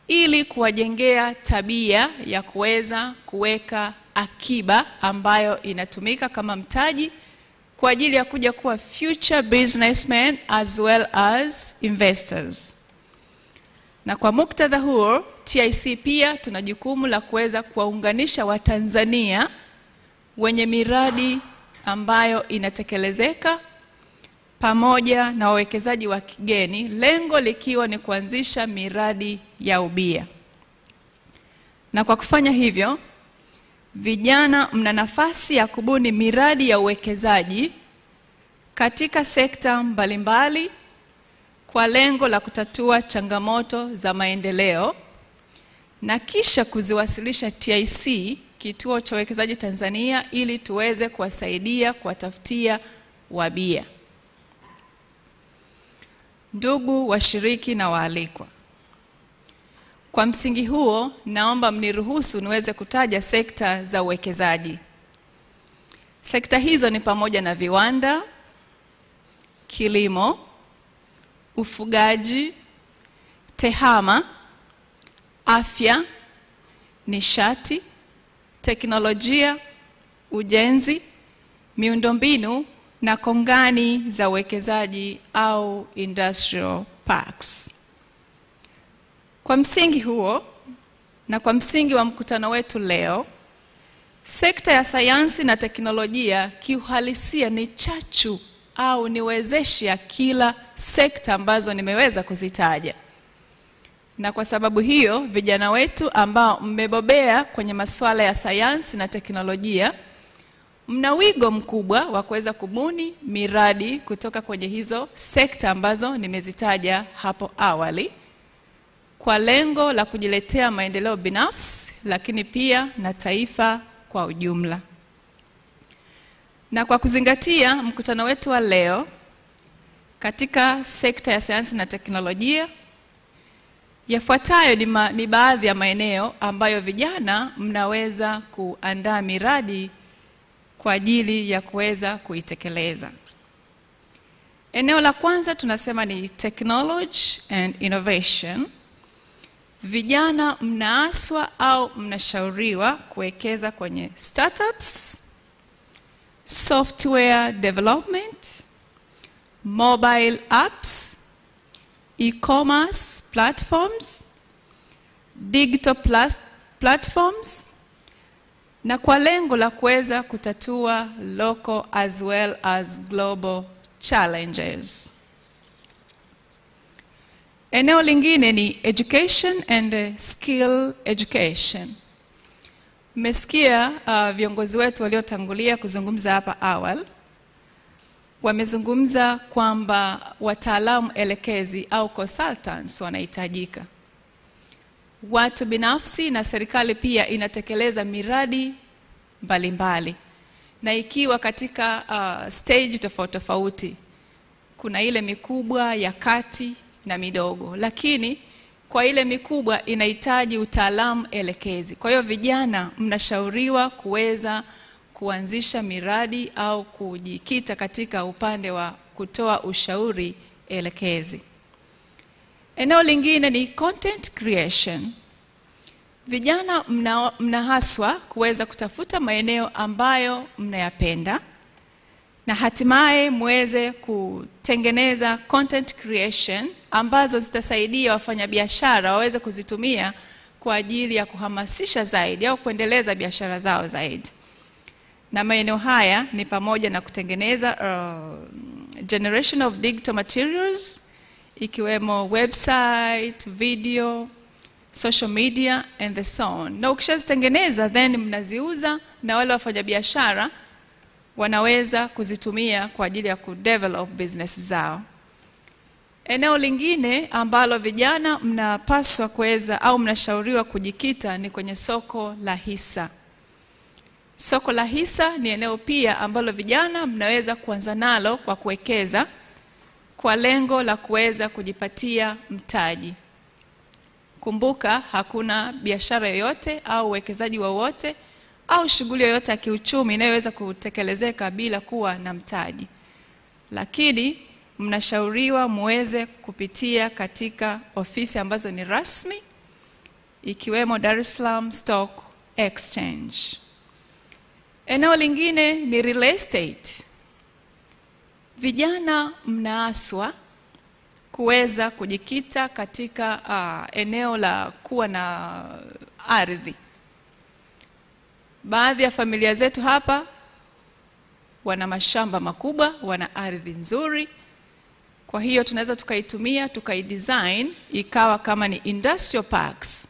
ili kuwajengea tabia ya kuweza kuweka akiba ambayo inatumika kama mtaji kwa ajili ya kuja kuwa future businessmen as well as investors. Na kwa muktadha huo, TIC pia tuna jukumu la kuweza kuwaunganisha Watanzania wenye miradi ambayo inatekelezeka pamoja na wawekezaji wa kigeni, lengo likiwa ni kuanzisha miradi ya ubia. Na kwa kufanya hivyo, vijana mna nafasi ya kubuni miradi ya uwekezaji katika sekta mbalimbali kwa lengo la kutatua changamoto za maendeleo na kisha kuziwasilisha TIC, Kituo cha Uwekezaji Tanzania, ili tuweze kuwasaidia kuwatafutia wabia. Ndugu washiriki na waalikwa, kwa msingi huo naomba mniruhusu niweze kutaja sekta za uwekezaji. Sekta hizo ni pamoja na viwanda, kilimo, ufugaji, tehama, afya, nishati, teknolojia, ujenzi, miundombinu na kongani za uwekezaji au industrial parks. Kwa msingi huo na kwa msingi wa mkutano wetu leo, sekta ya sayansi na teknolojia kiuhalisia ni chachu au ni wezeshi ya kila sekta ambazo nimeweza kuzitaja. Na kwa sababu hiyo, vijana wetu ambao mmebobea kwenye masuala ya sayansi na teknolojia, mna wigo mkubwa wa kuweza kubuni miradi kutoka kwenye hizo sekta ambazo nimezitaja hapo awali, kwa lengo la kujiletea maendeleo binafsi, lakini pia na taifa kwa ujumla. Na kwa kuzingatia mkutano wetu wa leo katika sekta ya sayansi na teknolojia, yafuatayo ni baadhi ya maeneo ambayo vijana mnaweza kuandaa miradi kwa ajili ya kuweza kuitekeleza. Eneo la kwanza tunasema ni technology and innovation. Vijana mnaaswa au mnashauriwa kuwekeza kwenye startups, software development, mobile apps, e-commerce platforms, digital platforms, na kwa lengo la kuweza kutatua local as well as global challenges. Eneo lingine ni education and skill education. Mmesikia viongozi wetu waliotangulia kuzungumza hapa awali, wamezungumza kwamba wataalamu elekezi au consultants wanahitajika. Watu binafsi na serikali pia inatekeleza miradi mbalimbali, na ikiwa katika stage tofauti tofauti. Kuna ile mikubwa, ya kati na midogo, lakini kwa ile mikubwa inahitaji utaalamu elekezi. Kwa hiyo vijana mnashauriwa kuweza kuanzisha miradi au kujikita katika upande wa kutoa ushauri elekezi. Eneo lingine ni content creation. Vijana mnahaswa kuweza kutafuta maeneo ambayo mnayapenda na hatimaye muweze kutengeneza content creation ambazo zitasaidia wafanyabiashara waweze kuzitumia kwa ajili ya kuhamasisha zaidi au kuendeleza biashara zao zaidi. na maeneo haya ni pamoja na kutengeneza generation of digital materials, ikiwemo website, video, social media and the so on. Na ukishazitengeneza then mnaziuza, na wale wafanyabiashara wanaweza kuzitumia kwa ajili ya kudevelop business zao. Eneo lingine ambalo vijana mnapaswa kuweza au mnashauriwa kujikita ni kwenye soko la hisa. Soko la hisa ni eneo pia ambalo vijana mnaweza kuanza nalo kwa kuwekeza kwa lengo la kuweza kujipatia mtaji. Kumbuka, hakuna biashara yoyote au uwekezaji wowote au shughuli yoyote ya kiuchumi inayoweza kutekelezeka bila kuwa na mtaji. Lakini mnashauriwa muweze kupitia katika ofisi ambazo ni rasmi, ikiwemo Dar es Salaam Stock Exchange. Eneo lingine ni real estate. Vijana mnaaswa kuweza kujikita katika eneo la kuwa na ardhi. Baadhi ya familia zetu hapa wana mashamba makubwa, wana ardhi nzuri. Kwa hiyo tunaweza tukaitumia, tukaidesign ikawa kama ni industrial parks.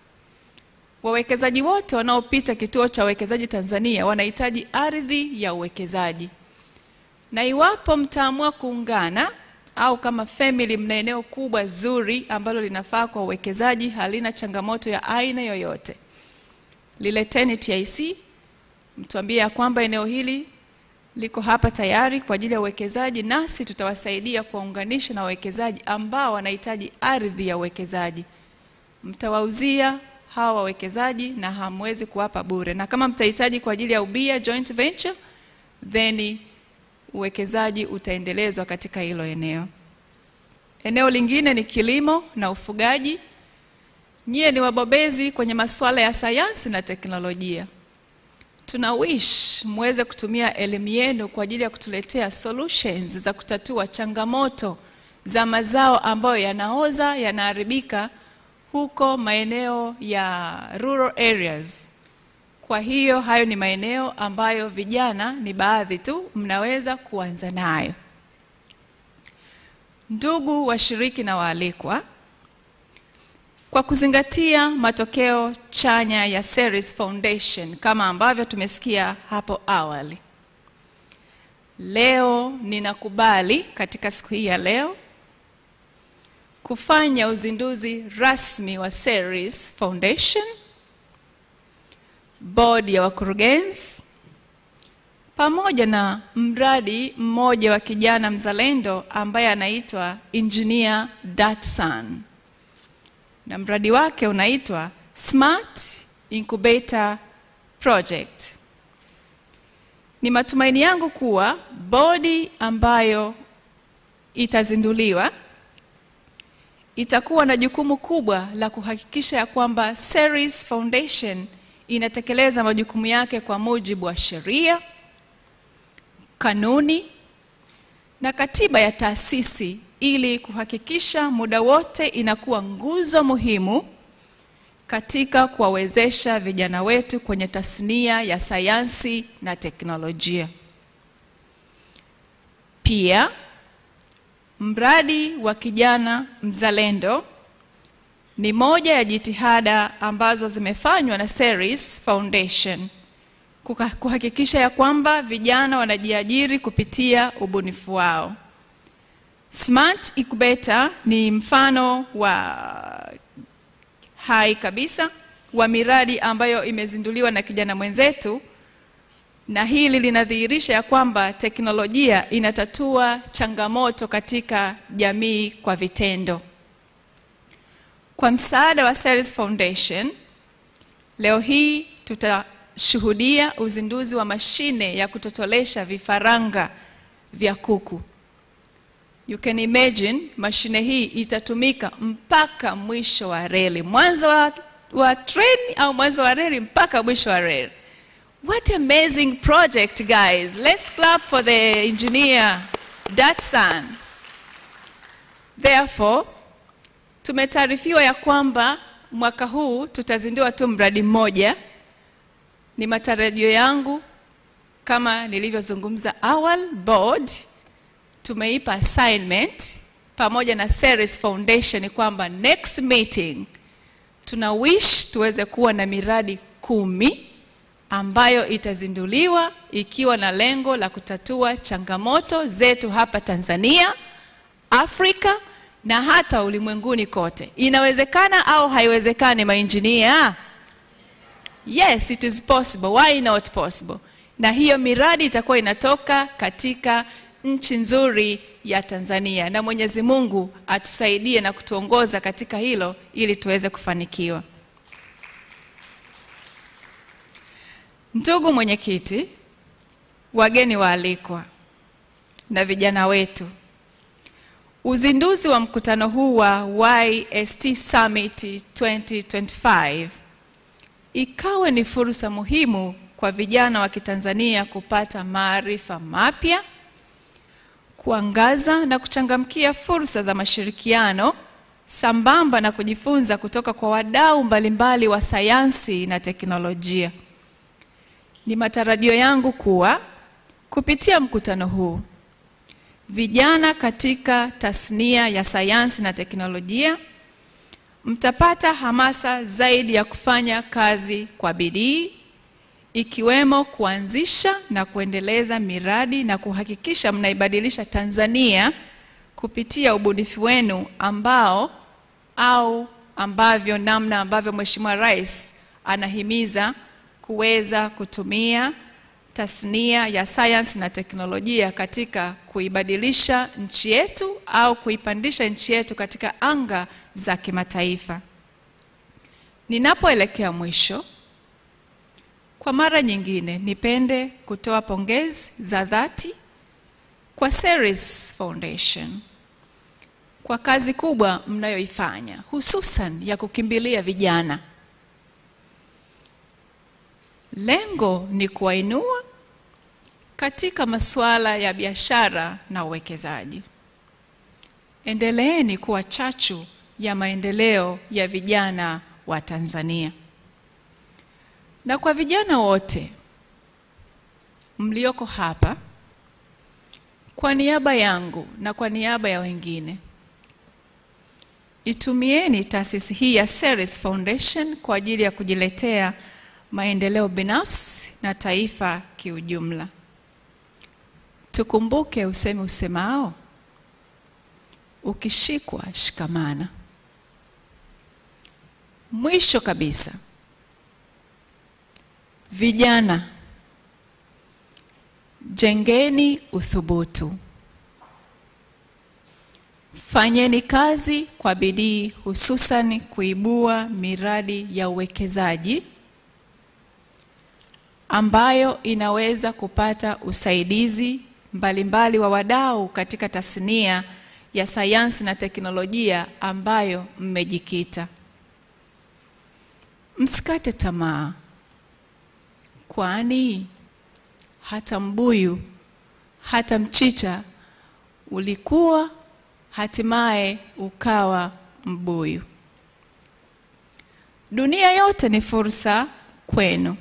Wawekezaji wote wanaopita kituo cha uwekezaji Tanzania wanahitaji ardhi ya uwekezaji. Na iwapo mtaamua kuungana au kama family mna eneo kubwa zuri ambalo linafaa kwa uwekezaji, halina changamoto ya aina yoyote, lileteni TIC, mtuambie ya kwamba eneo hili liko hapa tayari kwa ajili ya uwekezaji, nasi tutawasaidia kuwaunganisha na wawekezaji ambao wanahitaji ardhi ya uwekezaji. Mtawauzia hawa wawekezaji na hamwezi kuwapa bure. Na kama mtahitaji kwa ajili ya ubia joint venture, then uwekezaji utaendelezwa katika hilo eneo. Eneo lingine ni kilimo na ufugaji. Nyie ni wabobezi kwenye masuala ya sayansi na teknolojia. Tunawish muweze kutumia elimu yenu kwa ajili ya kutuletea solutions za kutatua changamoto za mazao ambayo yanaoza, yanaharibika huko maeneo ya rural areas. Kwa hiyo hayo ni maeneo ambayo vijana ni baadhi tu mnaweza kuanza nayo. Ndugu washiriki na waalikwa, kwa kuzingatia matokeo chanya ya Ceres Foundation kama ambavyo tumesikia hapo awali, leo ninakubali katika siku hii ya leo kufanya uzinduzi rasmi wa Ceres Foundation, board ya wakurugenzi, pamoja na mradi mmoja wa kijana mzalendo ambaye anaitwa Engineer Datsan. Na mradi wake unaitwa Smart Incubator Project. Ni matumaini yangu kuwa bodi ambayo itazinduliwa itakuwa na jukumu kubwa la kuhakikisha ya kwamba Ceres Foundation inatekeleza majukumu yake kwa mujibu wa sheria, kanuni na katiba ya taasisi, ili kuhakikisha muda wote inakuwa nguzo muhimu katika kuwawezesha vijana wetu kwenye tasnia ya sayansi na teknolojia. Pia mradi wa kijana mzalendo ni moja ya jitihada ambazo zimefanywa na Ceres Foundation kuhakikisha ya kwamba vijana wanajiajiri kupitia ubunifu wao. Smart Incubator ni mfano wa hai kabisa wa miradi ambayo imezinduliwa na kijana mwenzetu, na hili linadhihirisha ya kwamba teknolojia inatatua changamoto katika jamii kwa vitendo. Kwa msaada wa Ceres Foundation, leo hii tutashuhudia uzinduzi wa mashine ya kutotolesha vifaranga vya kuku. You can imagine, mashine hii itatumika mpaka mwisho wa reli. Mwanzo wa treni au mwanzo wa reli mpaka mwisho wa reli. What amazing project, guys. Let's clap for the engineer, Datsan. Therefore, tumetaarifiwa ya kwamba mwaka huu tutazindua tu mradi mmoja. Ni matarajio yangu kama nilivyozungumza awali, board tumeipa assignment pamoja na Ceres Foundation kwamba next meeting tuna wish tuweze kuwa na miradi 10 ambayo itazinduliwa ikiwa na lengo la kutatua changamoto zetu hapa Tanzania, Afrika na hata ulimwenguni kote. Inawezekana au haiwezekani, maengineer? Yes, it is possible. Why not possible? Na hiyo miradi itakuwa inatoka katika nchi nzuri ya Tanzania, na Mwenyezi Mungu atusaidie na kutuongoza katika hilo ili tuweze kufanikiwa. Ndugu mwenyekiti, wageni waalikwa na vijana wetu, uzinduzi wa mkutano huu wa YST Summit 2025 ikawa ni fursa muhimu kwa vijana wa Kitanzania kupata maarifa mapya, kuangaza na kuchangamkia fursa za mashirikiano sambamba na kujifunza kutoka kwa wadau mbalimbali wa sayansi na teknolojia. Ni matarajio yangu kuwa kupitia mkutano huu vijana katika tasnia ya sayansi na teknolojia mtapata hamasa zaidi ya kufanya kazi kwa bidii, ikiwemo kuanzisha na kuendeleza miradi na kuhakikisha mnaibadilisha Tanzania kupitia ubunifu wenu namna ambavyo Mheshimiwa Rais anahimiza kuweza kutumia tasnia ya sayansi na teknolojia katika kuibadilisha nchi yetu au kuipandisha nchi yetu katika anga za kimataifa. Ninapoelekea mwisho, kwa mara nyingine nipende kutoa pongezi za dhati kwa Ceres Foundation kwa kazi kubwa mnayoifanya, hususan ya kukimbilia vijana. Lengo ni kuwainua katika masuala ya biashara na uwekezaji. Endeleeni kuwa chachu ya maendeleo ya vijana wa Tanzania. Na kwa vijana wote mlioko hapa, kwa niaba yangu na kwa niaba ya wengine, itumieni taasisi hii ya Ceres Foundation kwa ajili ya kujiletea maendeleo binafsi na taifa kiujumla. Tukumbuke usemi usemao, ukishikwa shikamana. Mwisho kabisa, vijana, jengeni uthubutu. Fanyeni kazi kwa bidii, hususan kuibua miradi ya uwekezaji ambayo inaweza kupata usaidizi mbalimbali wa wadau katika tasnia ya sayansi na teknolojia ambayo mmejikita. Msikate tamaa, kwani hata mbuyu, hata mchicha ulikuwa hatimaye ukawa mbuyu. Dunia yote ni fursa kwenu.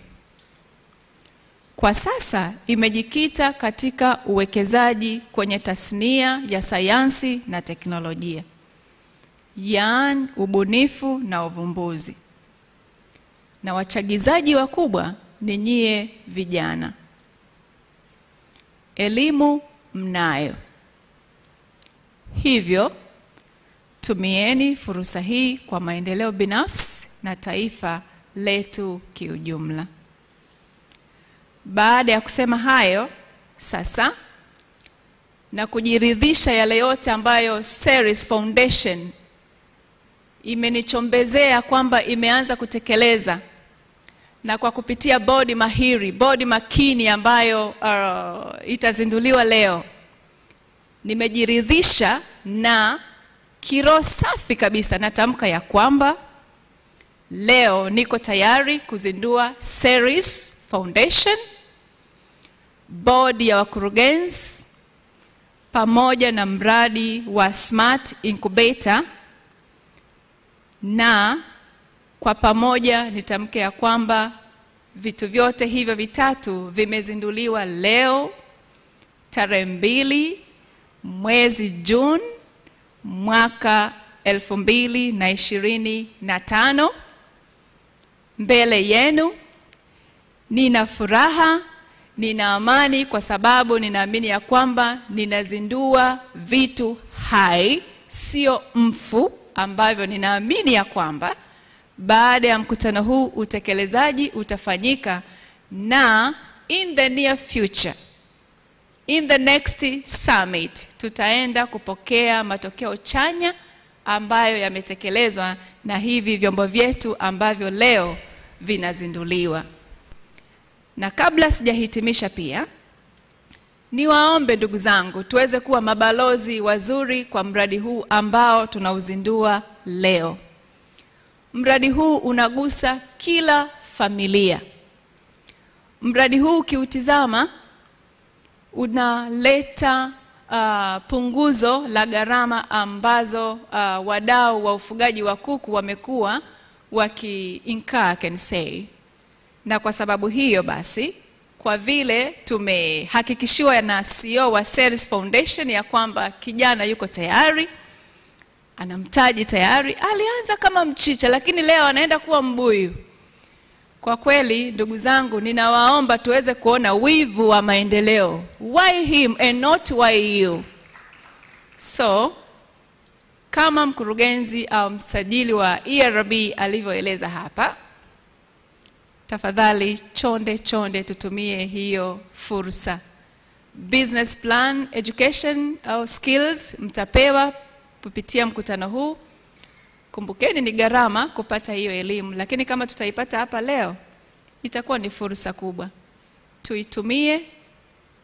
Kwa sasa imejikita katika uwekezaji kwenye tasnia ya sayansi na teknolojia, yaani ubunifu na uvumbuzi. Na wachagizaji wakubwa ni nyie vijana. Elimu mnayo. Hivyo, tumieni fursa hii kwa maendeleo binafsi na taifa letu kiujumla. Baada ya kusema hayo, sasa na kujiridhisha yale yote ambayo Ceres Foundation imenichombezea kwamba imeanza kutekeleza, na kwa kupitia bodi mahiri, bodi makini ambayo itazinduliwa leo, nimejiridhisha na kiroho safi kabisa natamka ya kwamba leo niko tayari kuzindua Ceres Foundation, bodi ya wakurugenzi pamoja na mradi wa Smart Incubator, na kwa pamoja nitamke ya kwamba Vitu vyote hivyo vitatu vimezinduliwa leo tarehe 2 mwezi Juni mwaka 2025 mbele yenu. Nina furaha, nina amani kwa sababu ninaamini ya kwamba ninazindua vitu hai, sio mfu, ambavyo ninaamini ya kwamba baada ya mkutano huu utekelezaji utafanyika, na in the near future, in the next summit, tutaenda kupokea matokeo chanya ambayo yametekelezwa na hivi vyombo vyetu ambavyo leo vinazinduliwa. Na kabla sijahitimisha, pia niwaombe ndugu zangu tuweze kuwa mabalozi wazuri kwa mradi huu ambao tunauzindua leo. Mradi huu unagusa kila familia. Mradi huu ukiutizama unaleta punguzo la gharama ambazo wadau wa ufugaji wa kuku wamekuwa waki-incur, can say. Na kwa sababu hiyo basi, kwa vile tumehakikishiwa na CEO wa Ceres Foundation ya kwamba kijana yuko tayari, ana mtaji tayari, alianza kama mchicha lakini leo anaenda kuwa mbuyu. Kwa kweli ndugu zangu, ninawaomba tuweze kuona wivu wa maendeleo. Why him and not why you? So kama mkurugenzi au msajili wa ERB alivyoeleza hapa, tafadhali chonde tutumie hiyo fursa. Business plan, education au skills mtapewa kupitia mkutano huu. Kumbukeni ni gharama kupata hiyo elimu, lakini kama tutaipata hapa leo itakuwa ni fursa kubwa. Tuitumie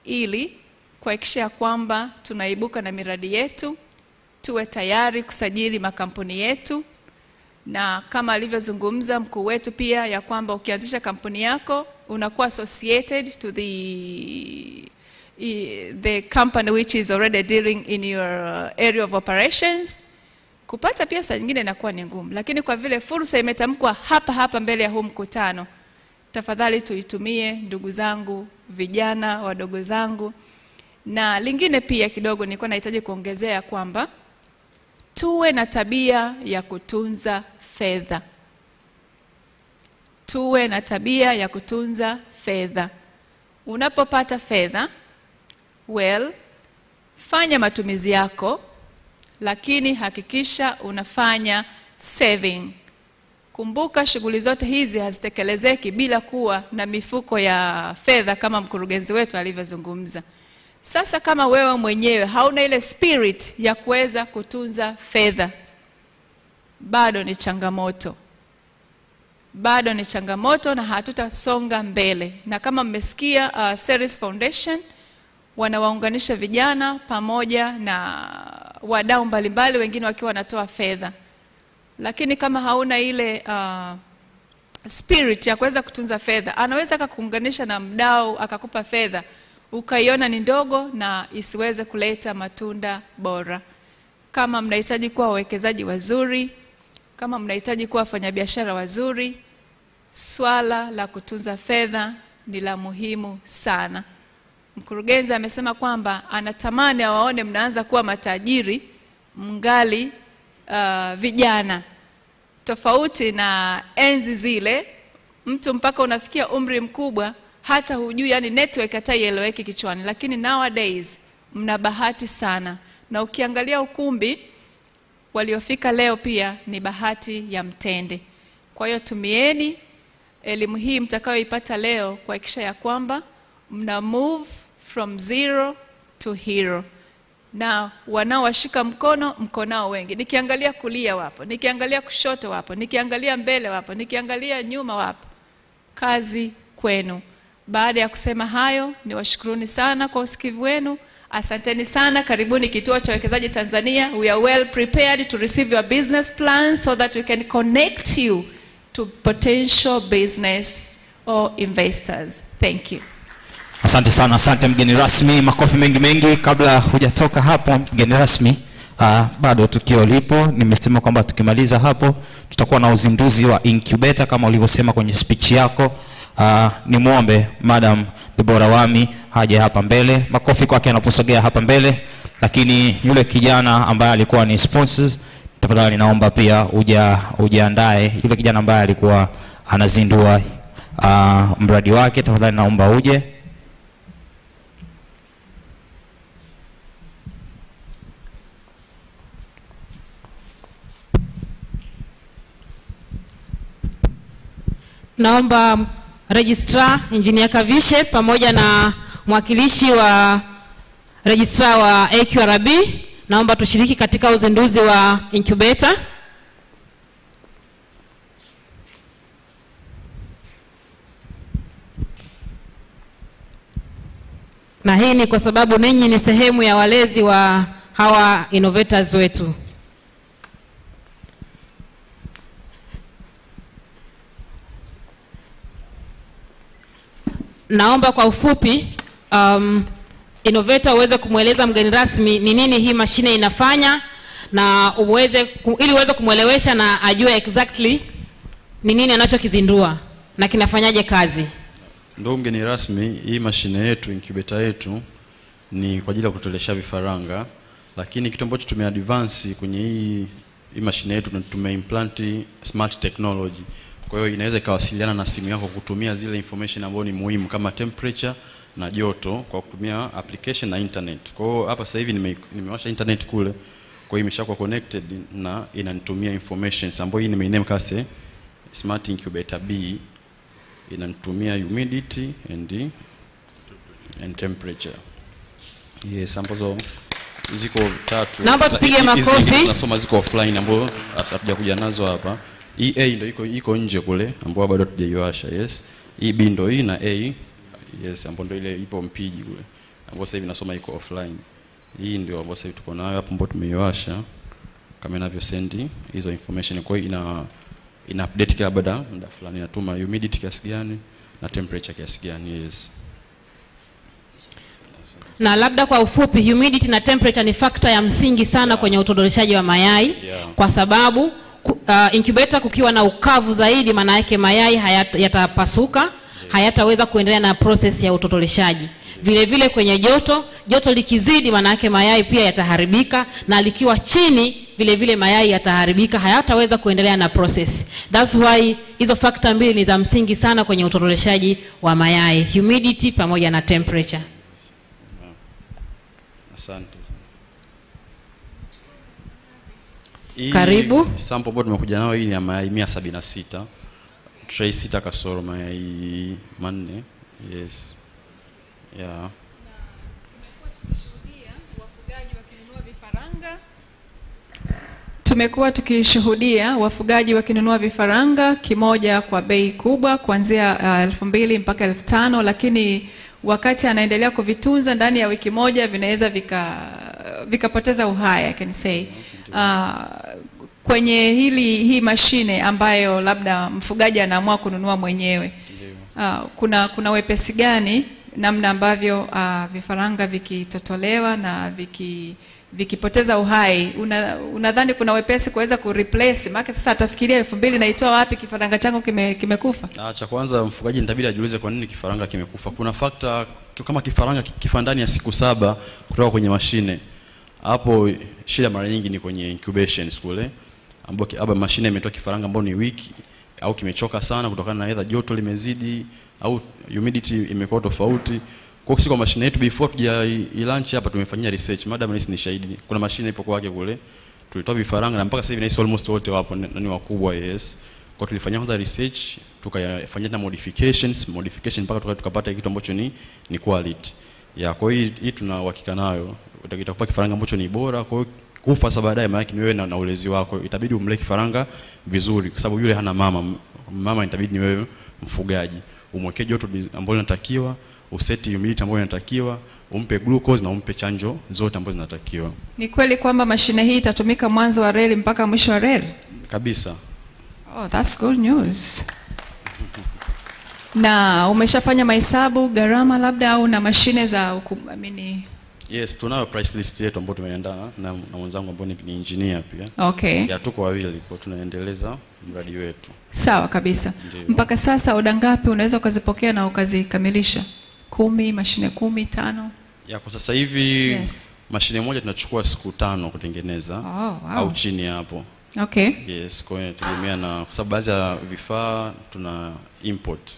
ili kuhakikisha kwamba tunaibuka na miradi yetu, tuwe tayari kusajili makampuni yetu. Na kama alivyozungumza mkuu wetu pia ya kwamba ukianzisha kampuni yako unakuwa associated to the company which is already dealing in your area of operations. Kupata pia saa nyingine inakuwa ni ngumu, lakini kwa vile fursa imetamkwa hapa mbele ya huu mkutano, tafadhali tuitumie ndugu zangu, vijana wadogo zangu. Na lingine pia kidogo nilikuwa nahitaji kuongezea kwamba tuwe na tabia ya kutunza fedha. Tuwe na tabia ya kutunza fedha. Unapopata fedha, fanya matumizi yako, lakini hakikisha unafanya saving. Kumbuka shughuli zote hizi hazitekelezeki bila kuwa na mifuko ya fedha kama mkurugenzi wetu alivyozungumza. Sasa kama wewe mwenyewe hauna ile spirit ya kuweza kutunza fedha, bado ni changamoto. Bado ni changamoto na hatutasonga mbele. Na kama mmesikia Ceres Foundation wanawaunganisha vijana pamoja na wadau mbalimbali, wengine wakiwa wanatoa fedha. Lakini kama hauna ile spirit ya kuweza kutunza fedha, anaweza akakuunganisha na mdau akakupa fedha ukaiona ni ndogo na isiweze kuleta matunda bora. Kama mnahitaji kuwa wawekezaji wazuri, kama mnahitaji kuwa wafanyabiashara wazuri, swala la kutunza fedha ni la muhimu sana. Mkurugenzi amesema kwamba anatamani awaone mnaanza kuwa matajiri mngali vijana. Tofauti na enzi zile, mtu mpaka unafikia umri mkubwa hata hujui, yani network hata ieleweki kichwani. Lakini nowadays mna bahati sana, na ukiangalia ukumbi waliofika leo pia ni bahati ya mtende. Kwa hiyo tumieni elimu hii mtakayoipata leo kuhakikisha ya kwamba mna move from zero to hero. Na wanaowashika mkonao wengi. Nikiangalia kulia wapo, nikiangalia kushoto wapo, nikiangalia mbele wapo, nikiangalia nyuma wapo. Kazi kwenu. Baada ya kusema hayo, niwashukuruni sana kwa usikivu wenu. Asanteni sana. Karibuni Kituo cha Uwekezaji Tanzania. We are well prepared to receive your business plan so that we can connect you to potential business or investors. Thank you.
Asante sana, asante mgeni rasmi. Makofi mengi. Kabla hujatoka hapo mgeni rasmi, bado tukio lipo. Nimesema kwamba tukimaliza hapo tutakuwa na uzinduzi wa incubator kama ulivyosema kwenye speech yako. Ni muombe Madam Deborah Wami haje hapa mbele. Makofi kwake anaposogea hapa mbele. Lakini yule kijana ambaye alikuwa ni sponsors, tafadhali naomba pia ujiandae. Yule kijana ambaye alikuwa anazindua mradi wake, tafadhali naomba uje.
Naomba Registrar Engineer Kavishe pamoja na mwakilishi wa Registrar wa AQRB, naomba tushiriki katika uzinduzi wa incubator. Na hii ni kwa sababu ninyi ni sehemu ya walezi wa hawa innovators wetu. Naomba kwa ufupi innovator uweze kumweleza mgeni rasmi ni nini hii mashine inafanya, na ili uweze kumwelewesha na ajue exactly ni nini anachokizindua na kinafanyaje kazi.
Ndio mgeni rasmi, hii mashine yetu, incubator yetu ni kwa ajili ya kutolesha vifaranga, lakini kitu ambacho tumeadvance kwenye hii mashine yetu tumeimplant smart technology. Kwa hiyo inaweza ikawasiliana na simu yako kutumia zile information ambazo ni muhimu kama temperature na joto kwa kutumia application na internet. Kwa hiyo hapa sasa hivi nimewasha internet kule. Kwa hiyo imeshakuwa connected na inanitumia information ambayo hii nimename kase Smart Incubator B, inanitumia humidity and temperature. Yes, ambazo ziko tatu.
Naomba tupige makofi.
Tunasoma ziko offline ambazo hatujakuja nazo hapa. A ndio iko nje kule ambapo bado hatujaiwasha. Yes. B ndio hii na A. Yes, ambapo ndio ile ipo Mpiji kule. Ambapo sasa hivi nasoma iko offline. Hii ndio ambapo sasa hivi tuko nayo hapo ambapo tumeiwasha kama inavyo send hizo information. Kwa hiyo ina update kila baada muda fulani, inatuma humidity kiasi gani na temperature kiasi gani. Yes.
Na labda kwa ufupi, humidity na temperature ni factor ya msingi sana kwenye utotoleshaji wa mayai. Kwa sababu incubator kukiwa na ukavu zaidi, maana yake mayai yatapasuka, hayataweza kuendelea na process ya utotoleshaji. Vile vile kwenye joto likizidi, maana yake mayai pia yataharibika, na likiwa chini vile vile mayai yataharibika, hayataweza kuendelea na process. That's why hizo factor mbili ni za msingi sana kwenye utotoleshaji wa mayai, humidity pamoja na temperature.
Asante.
Karibu.
Sample board tumekuja nao, hii ni ya mayai 176. Tray 6 kasoro mayai 4. Yes. Yeah.
Tumekuwa tukishuhudia wafugaji wakinunua vifaranga kimoja kwa bei kubwa kuanzia 2,000 mpaka 5,000, lakini wakati anaendelea kuvitunza ndani ya wiki moja vinaweza vikapoteza uhai, I can say. Kwenye hii mashine ambayo labda mfugaji anaamua kununua mwenyewe, kuna wepesi gani namna ambavyo vifaranga vikitotolewa na vikipoteza uhai? Unadhani kuna wepesi kuweza kureplace? Maana sasa atafikiria 2,000 naitoa wapi, kifaranga changu kimekufa.
Cha kwanza mfugaji nitabidi ajiulize kwa nini kifaranga kimekufa. Kuna factor kama kifaranga kifa ndani ya siku 7 kutoka kwenye mashine, hapo shida mara nyingi ni kwenye incubation kule, ambapo mashine imetoa kifaranga ambao ni wiki au kimechoka sana kutokana na either joto limezidi au humidity imekuwa tofauti. Kwa hiyo kwa mashine yetu before tuja ilaunch hapa tumefanyia research. Madam Nisi ni shahidi. Kuna mashine ipo kwake kule. Tulitoa vifaranga na mpaka sasa hivi na almost wote wapo ni wakubwa. Yes. Kwa tulifanyia kwanza research, tukafanyia na modification mpaka tukapata kitu ambacho ni quality. Kwa hiyo hii tuna uhakika nayo. Utakupa kifaranga ambacho ni bora. Kwa hiyo kufa sasa baadaye maana ni wewe na ulezi wako. Itabidi umlee kifaranga vizuri kwa sababu yule hana mama. Mama itabidi ni wewe mfugaji. Umwekee joto ambalo linatakiwa, useti humidity ambayo inatakiwa, umpe glucose na umpe chanjo zote ambazo zinatakiwa.
Ni kweli kwamba mashine hii itatumika mwanzo wa reli mpaka mwisho wa reli?
Kabisa.
Oh, that's good news. Na umeshafanya mahesabu gharama labda au na mashine za
Yes, tunayo price list yetu ambayo tumeandaa na mwenzangu ambaye ni engineer pia.
Okay.
Ya tuko wawili kwa tunaendeleza mradi wetu.
Sawa kabisa.
Ndiyo.
Mpaka sasa oda ngapi unaweza ukazipokea na ukazikamilisha? 10, mashine 10, 5?
Ya kwa sasa hivi
Yes.
mashine moja tunachukua siku 5 kutengeneza.
Wow.
Au chini hapo.
Okay.
Yes, kwa hiyo tegemea na kwa sababu baadhi ya vifaa tuna import.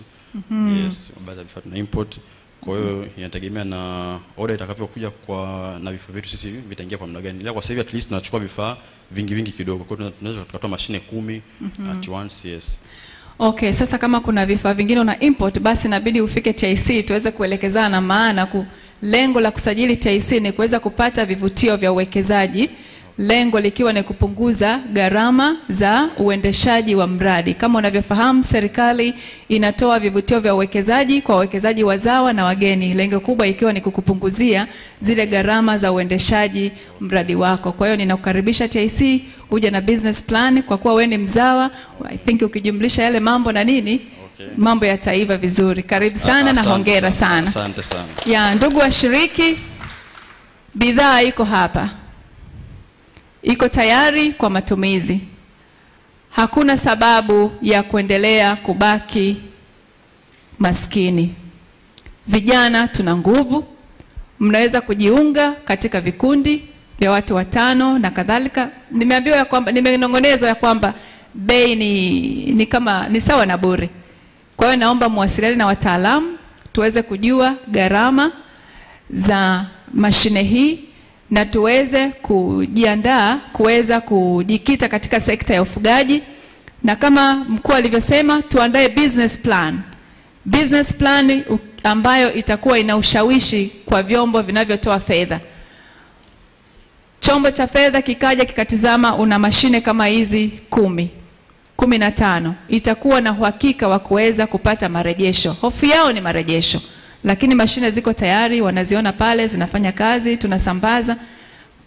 Yes, baadhi ya vifaa tuna import. Kwa hiyo inategemea na order itakavyokuja kwa na vifaa vyetu sisi vitaingia kwa muda gani. Ila kwa sasa hivi at least tunachukua vifaa vingi kidogo. Kwa hiyo tunaweza tukatoa mashine 10 at once. Yes.
Okay, sasa kama kuna vifaa vingine una import, basi inabidi ufike TIC tuweze kuelekezana, maana lengo la kusajili TIC ni kuweza kupata vivutio vya uwekezaji, lengo likiwa ni kupunguza gharama za uendeshaji wa mradi. Kama unavyofahamu, serikali inatoa vivutio vya uwekezaji kwa wawekezaji wazawa na wageni, lengo kubwa ikiwa ni kukupunguzia zile gharama za uendeshaji mradi wako. Kwa hiyo ninakukaribisha TIC uje na business plan, kwa kuwa wewe ni mzawa. I think ukijumlisha yale mambo na nini, mambo yataiva vizuri. Karibu sana na hongera sana.
Asante sana.
Ya ndugu washiriki, bidhaa iko hapa, iko tayari kwa matumizi. Hakuna sababu ya kuendelea kubaki maskini. Vijana tuna nguvu, mnaweza kujiunga katika vikundi vya watu 5 na kadhalika. Nimeambiwa ya kwamba, nimenongonezwa ya kwamba bei ni kama ni sawa na bure. Kwa hiyo naomba muwasiliane na wataalamu tuweze kujua gharama za mashine hii na tuweze kujiandaa kuweza kujikita katika sekta ya ufugaji, na kama mkuu alivyosema tuandae business plan. Business plan ambayo itakuwa ina ushawishi kwa vyombo vinavyotoa fedha. Chombo cha fedha kikaja kikatizama una mashine kama hizi 10, 15, itakuwa na uhakika wa kuweza kupata marejesho. Hofu yao ni marejesho, lakini mashine ziko tayari, wanaziona pale zinafanya kazi, tunasambaza.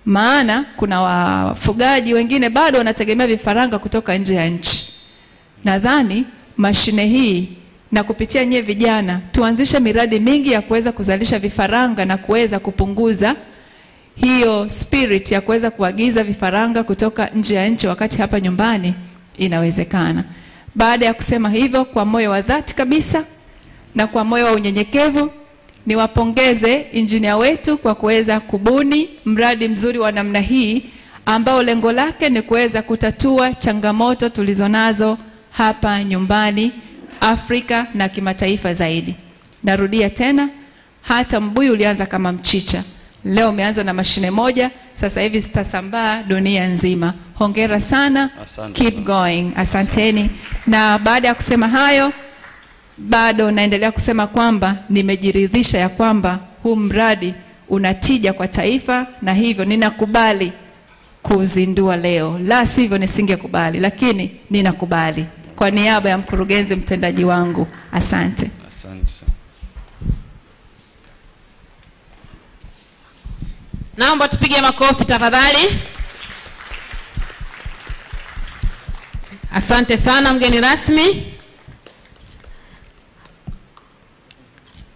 Maana kuna wafugaji wengine bado wanategemea vifaranga kutoka nje ya nchi. Nadhani mashine hii na kupitia nyie vijana tuanzishe miradi mingi ya kuweza kuzalisha vifaranga na kuweza kupunguza hiyo spirit ya kuweza kuagiza vifaranga kutoka nje ya nchi wakati hapa nyumbani inawezekana. Baada ya kusema hivyo, kwa moyo wa dhati kabisa na kwa moyo wa unyenyekevu, niwapongeze injinia wetu kwa kuweza kubuni mradi mzuri wa namna hii ambao lengo lake ni kuweza kutatua changamoto tulizonazo hapa nyumbani, Afrika na kimataifa zaidi. Narudia tena, hata mbuyu ulianza kama mchicha. Leo umeanza na mashine moja, sasa hivi zitasambaa dunia nzima. Hongera sana. Keep going. Asanteni. Na baada ya kusema hayo, bado naendelea kusema kwamba nimejiridhisha ya kwamba huu mradi unatija kwa taifa, na hivyo ninakubali kuzindua leo. La sivyo nisingekubali, lakini ninakubali kwa niaba ya mkurugenzi mtendaji wangu. Asante.
Asante sana.
Naomba tupige makofi tafadhali. Asante sana mgeni rasmi.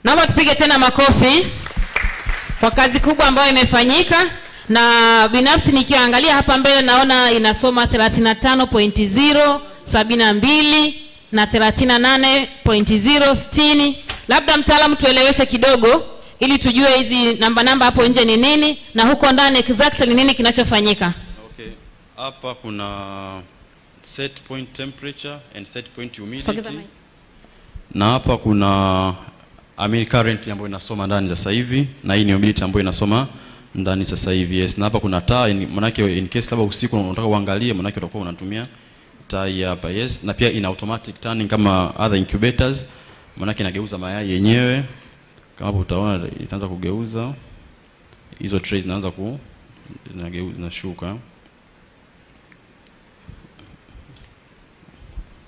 Naomba tupige tena makofi kwa kazi kubwa ambayo imefanyika, na binafsi nikiangalia hapa mbele naona inasoma 35.0, 72 na 38.060. Labda mtaalamu tueleweshe kidogo ili tujue hizi namba hapo nje ni nini na huko ndani exactly nini kinachofanyika.
Okay. Hapa kuna set point temperature and set point humidity. Na hapa kuna current ambayo inasoma ndani sasa hivi, na hii ni humidity ambayo inasoma ndani sasa hivi. Yes. Na hapa kuna taa, maana yake in case labda usiku unataka uangalie, maana yake utakuwa unatumia taa hapa. Yes. Na pia ina automatic turning kama other incubators, maana yake inageuza mayai yenyewe. Kama hapo utaona itaanza kugeuza, hizo trays zinaanza zinageuza, zinashuka.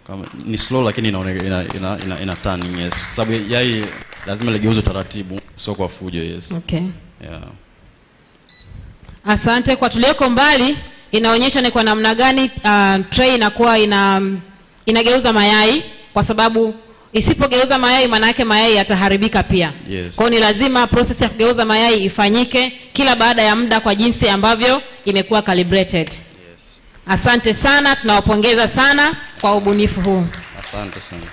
Kama ni slow lakini ina turning. Yes. Sababu yai lazima ligeuze taratibu, sio kwa fujo. Yes.
Okay.
Yeah.
Asante. Kwa tulioko mbali inaonyesha ni kwa namna gani tray inakuwa inageuza mayai, kwa sababu isipogeuza mayai maana yake mayai yataharibika pia.
Yes.
Kwa hiyo ni lazima process ya kugeuza mayai ifanyike kila baada ya muda kwa jinsi ambavyo imekuwa calibrated. Asante sana, tunawapongeza sana kwa ubunifu huu.
Asante sana.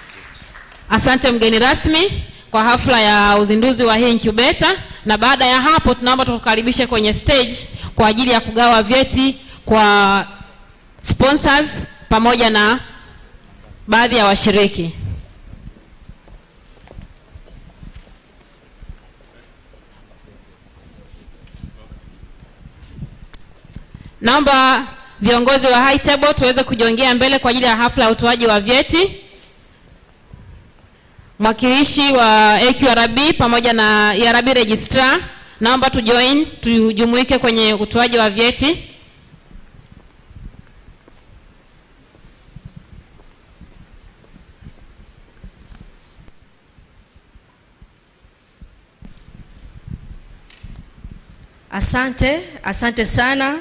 Asante mgeni rasmi kwa hafla ya uzinduzi wa hii incubator, na baada ya hapo tunaomba tukukaribishe kwenye stage kwa ajili ya kugawa vyeti kwa sponsors pamoja na baadhi ya washiriki. Naomba viongozi wa high table tuweze kujongea mbele kwa ajili ya hafla ya utoaji wa vyeti. Mwakilishi wa AQRB pamoja na ERB registrar, naomba tujumuike kwenye utoaji wa vyeti.
Asante sana.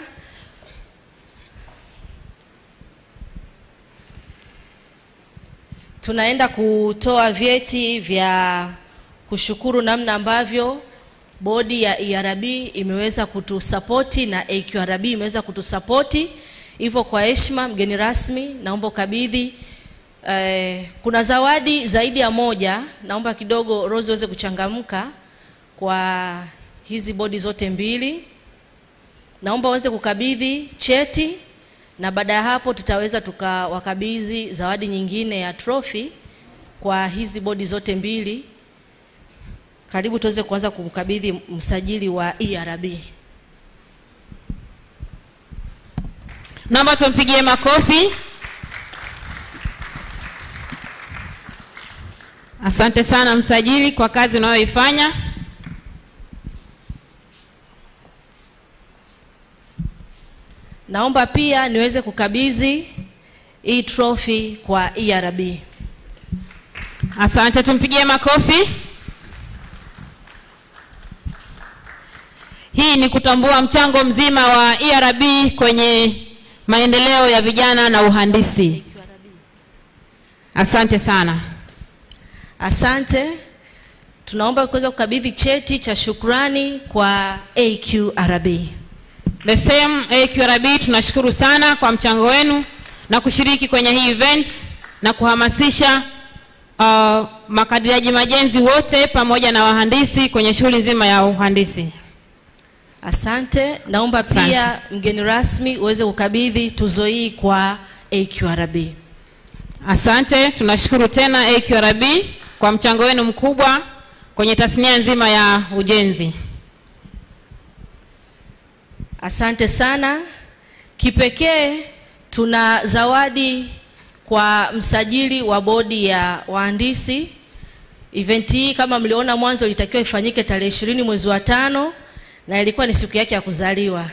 Tunaenda kutoa vyeti vya kushukuru namna ambavyo bodi ya ERB imeweza kutusapoti na AQRB imeweza kutusapoti. Hivyo kwa heshima mgeni rasmi, naomba ukabidhi kuna zawadi zaidi ya moja. Naomba kidogo Rose uweze kuchangamka kwa hizi bodi zote mbili. Naomba uweze kukabidhi cheti, na baada ya hapo tutaweza tukawakabidhi zawadi nyingine ya trophy kwa hizi bodi zote mbili. Karibu tuweze kuanza kumkabidhi msajili wa ERB.
Naomba tumpigie makofi. Asante sana msajili kwa kazi unayoifanya.
Naomba pia niweze kukabidhi hii trophy kwa ERB.
Asante, tumpigie makofi. Hii ni kutambua mchango mzima wa ERB kwenye maendeleo ya vijana na uhandisi. Asante sana.
Asante. Tunaomba kuweza kukabidhi cheti cha shukrani kwa AQRB.
The same AQRB, tunashukuru sana kwa mchango wenu na kushiriki kwenye hii event na kuhamasisha makadiriaji majenzi wote pamoja na wahandisi kwenye shughuli nzima ya uhandisi.
Asante. Naomba pia mgeni rasmi uweze kukabidhi tuzo hii kwa AQRB.
Asante, tunashukuru tena AQRB kwa mchango wenu mkubwa kwenye tasnia nzima ya ujenzi.
Asante sana. Kipekee tuna zawadi kwa msajili wa bodi ya wahandisi. Event hii kama mliona mwanzo ilitakiwa ifanyike tarehe 20 mwezi wa 5 na ilikuwa ni siku yake ya kuzaliwa.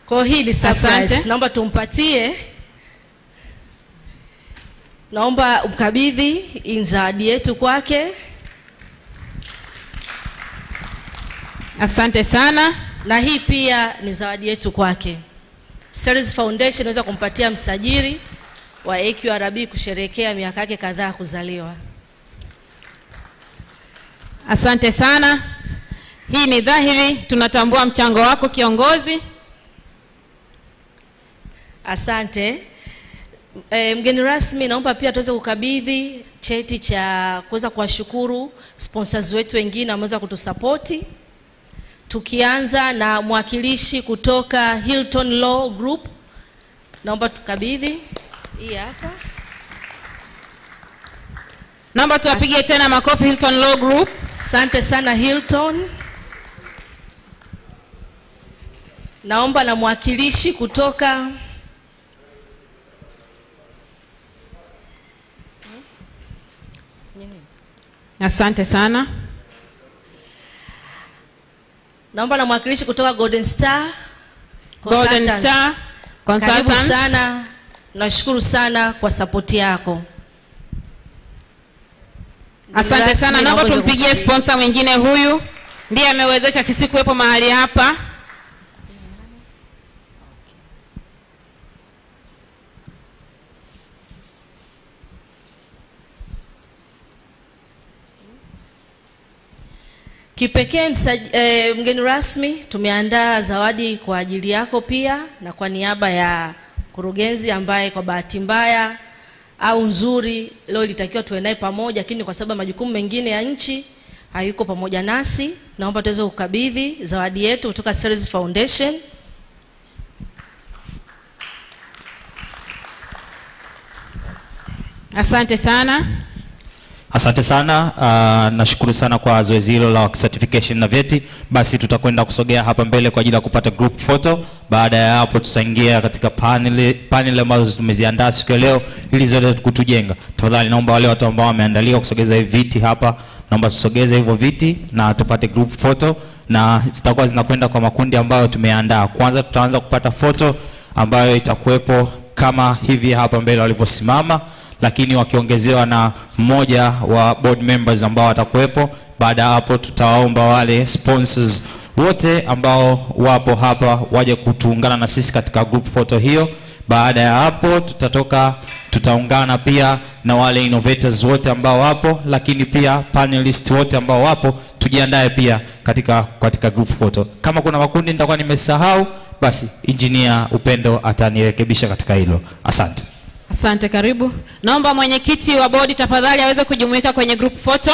Kwa hii ni surprise. Naomba tumpatie. Naomba umkabidhi zawadi yetu kwake.
Asante sana.
Na hii pia ni zawadi yetu kwake. Series Foundation inaweza kumpatia msajili wa AQRB kusherehekea miaka yake kadhaa kuzaliwa.
Asante sana. Hii ni dhahiri tunatambua mchango wako kiongozi.
Asante. Mgeni rasmi, naomba pia tuweze kukabidhi cheti cha kuweza kuwashukuru sponsors wetu wengine wameweza kutusapoti. Tukianza na mwakilishi kutoka Hilton Law Group. Naomba tukabidhi hii hapa.
Naomba tuwapigie tena makofi Hilton Law Group.
Asante sana Hilton. Naomba na mwakilishi kutoka
Asante sana.
Naomba na mwakilishi kutoka Golden Star
Consultants.
Karibu sana. Nashukuru sana kwa support yako.
Asante sana. Naomba tumpigie sponsor mwingine, huyu ndiye amewezesha sisi kuwepo mahali hapa.
Kipekee mgeni rasmi, tumeandaa zawadi kwa ajili yako pia na kwa niaba ya mkurugenzi ambaye kwa bahati mbaya au nzuri leo litakiwa tuwe naye pamoja, lakini kwa sababu majukumu mengine ya nchi hayuko pamoja nasi. Naomba tuweze kukabidhi zawadi yetu kutoka Ceres Foundation.
Asante sana.
Asante sana. Nashukuru sana kwa zoezi hilo la certification na vyeti. Basi tutakwenda kusogea hapa mbele kwa ajili ya kupata group photo. Baada ya hapo tutaingia katika panel ambazo tumeziandaa siku ya leo ili zote kutujenga. Tafadhali naomba wale watu ambao wameandaliwa kusogeza hivi viti hapa, naomba tusogeze hivyo viti na tupate group photo, na zitakuwa zinakwenda kwa makundi ambayo tumeandaa. Kwanza tutaanza kupata photo ambayo itakuwepo kama hivi hapa mbele walivyosimama, lakini wakiongezewa na mmoja wa board members ambao watakuwepo. Baada ya hapo tutawaomba wale sponsors wote ambao wapo hapa waje kutuungana na sisi katika group photo hiyo. Baada ya hapo tutaungana pia na wale innovators wote ambao wapo, lakini pia panelists wote ambao wapo, tujiandae pia katika group photo. Kama kuna makundi nitakuwa nimesahau, basi engineer Upendo atanirekebisha katika hilo. Asante.
Asante, karibu. Naomba mwenyekiti wa bodi tafadhali aweze kujumuika kwenye group photo.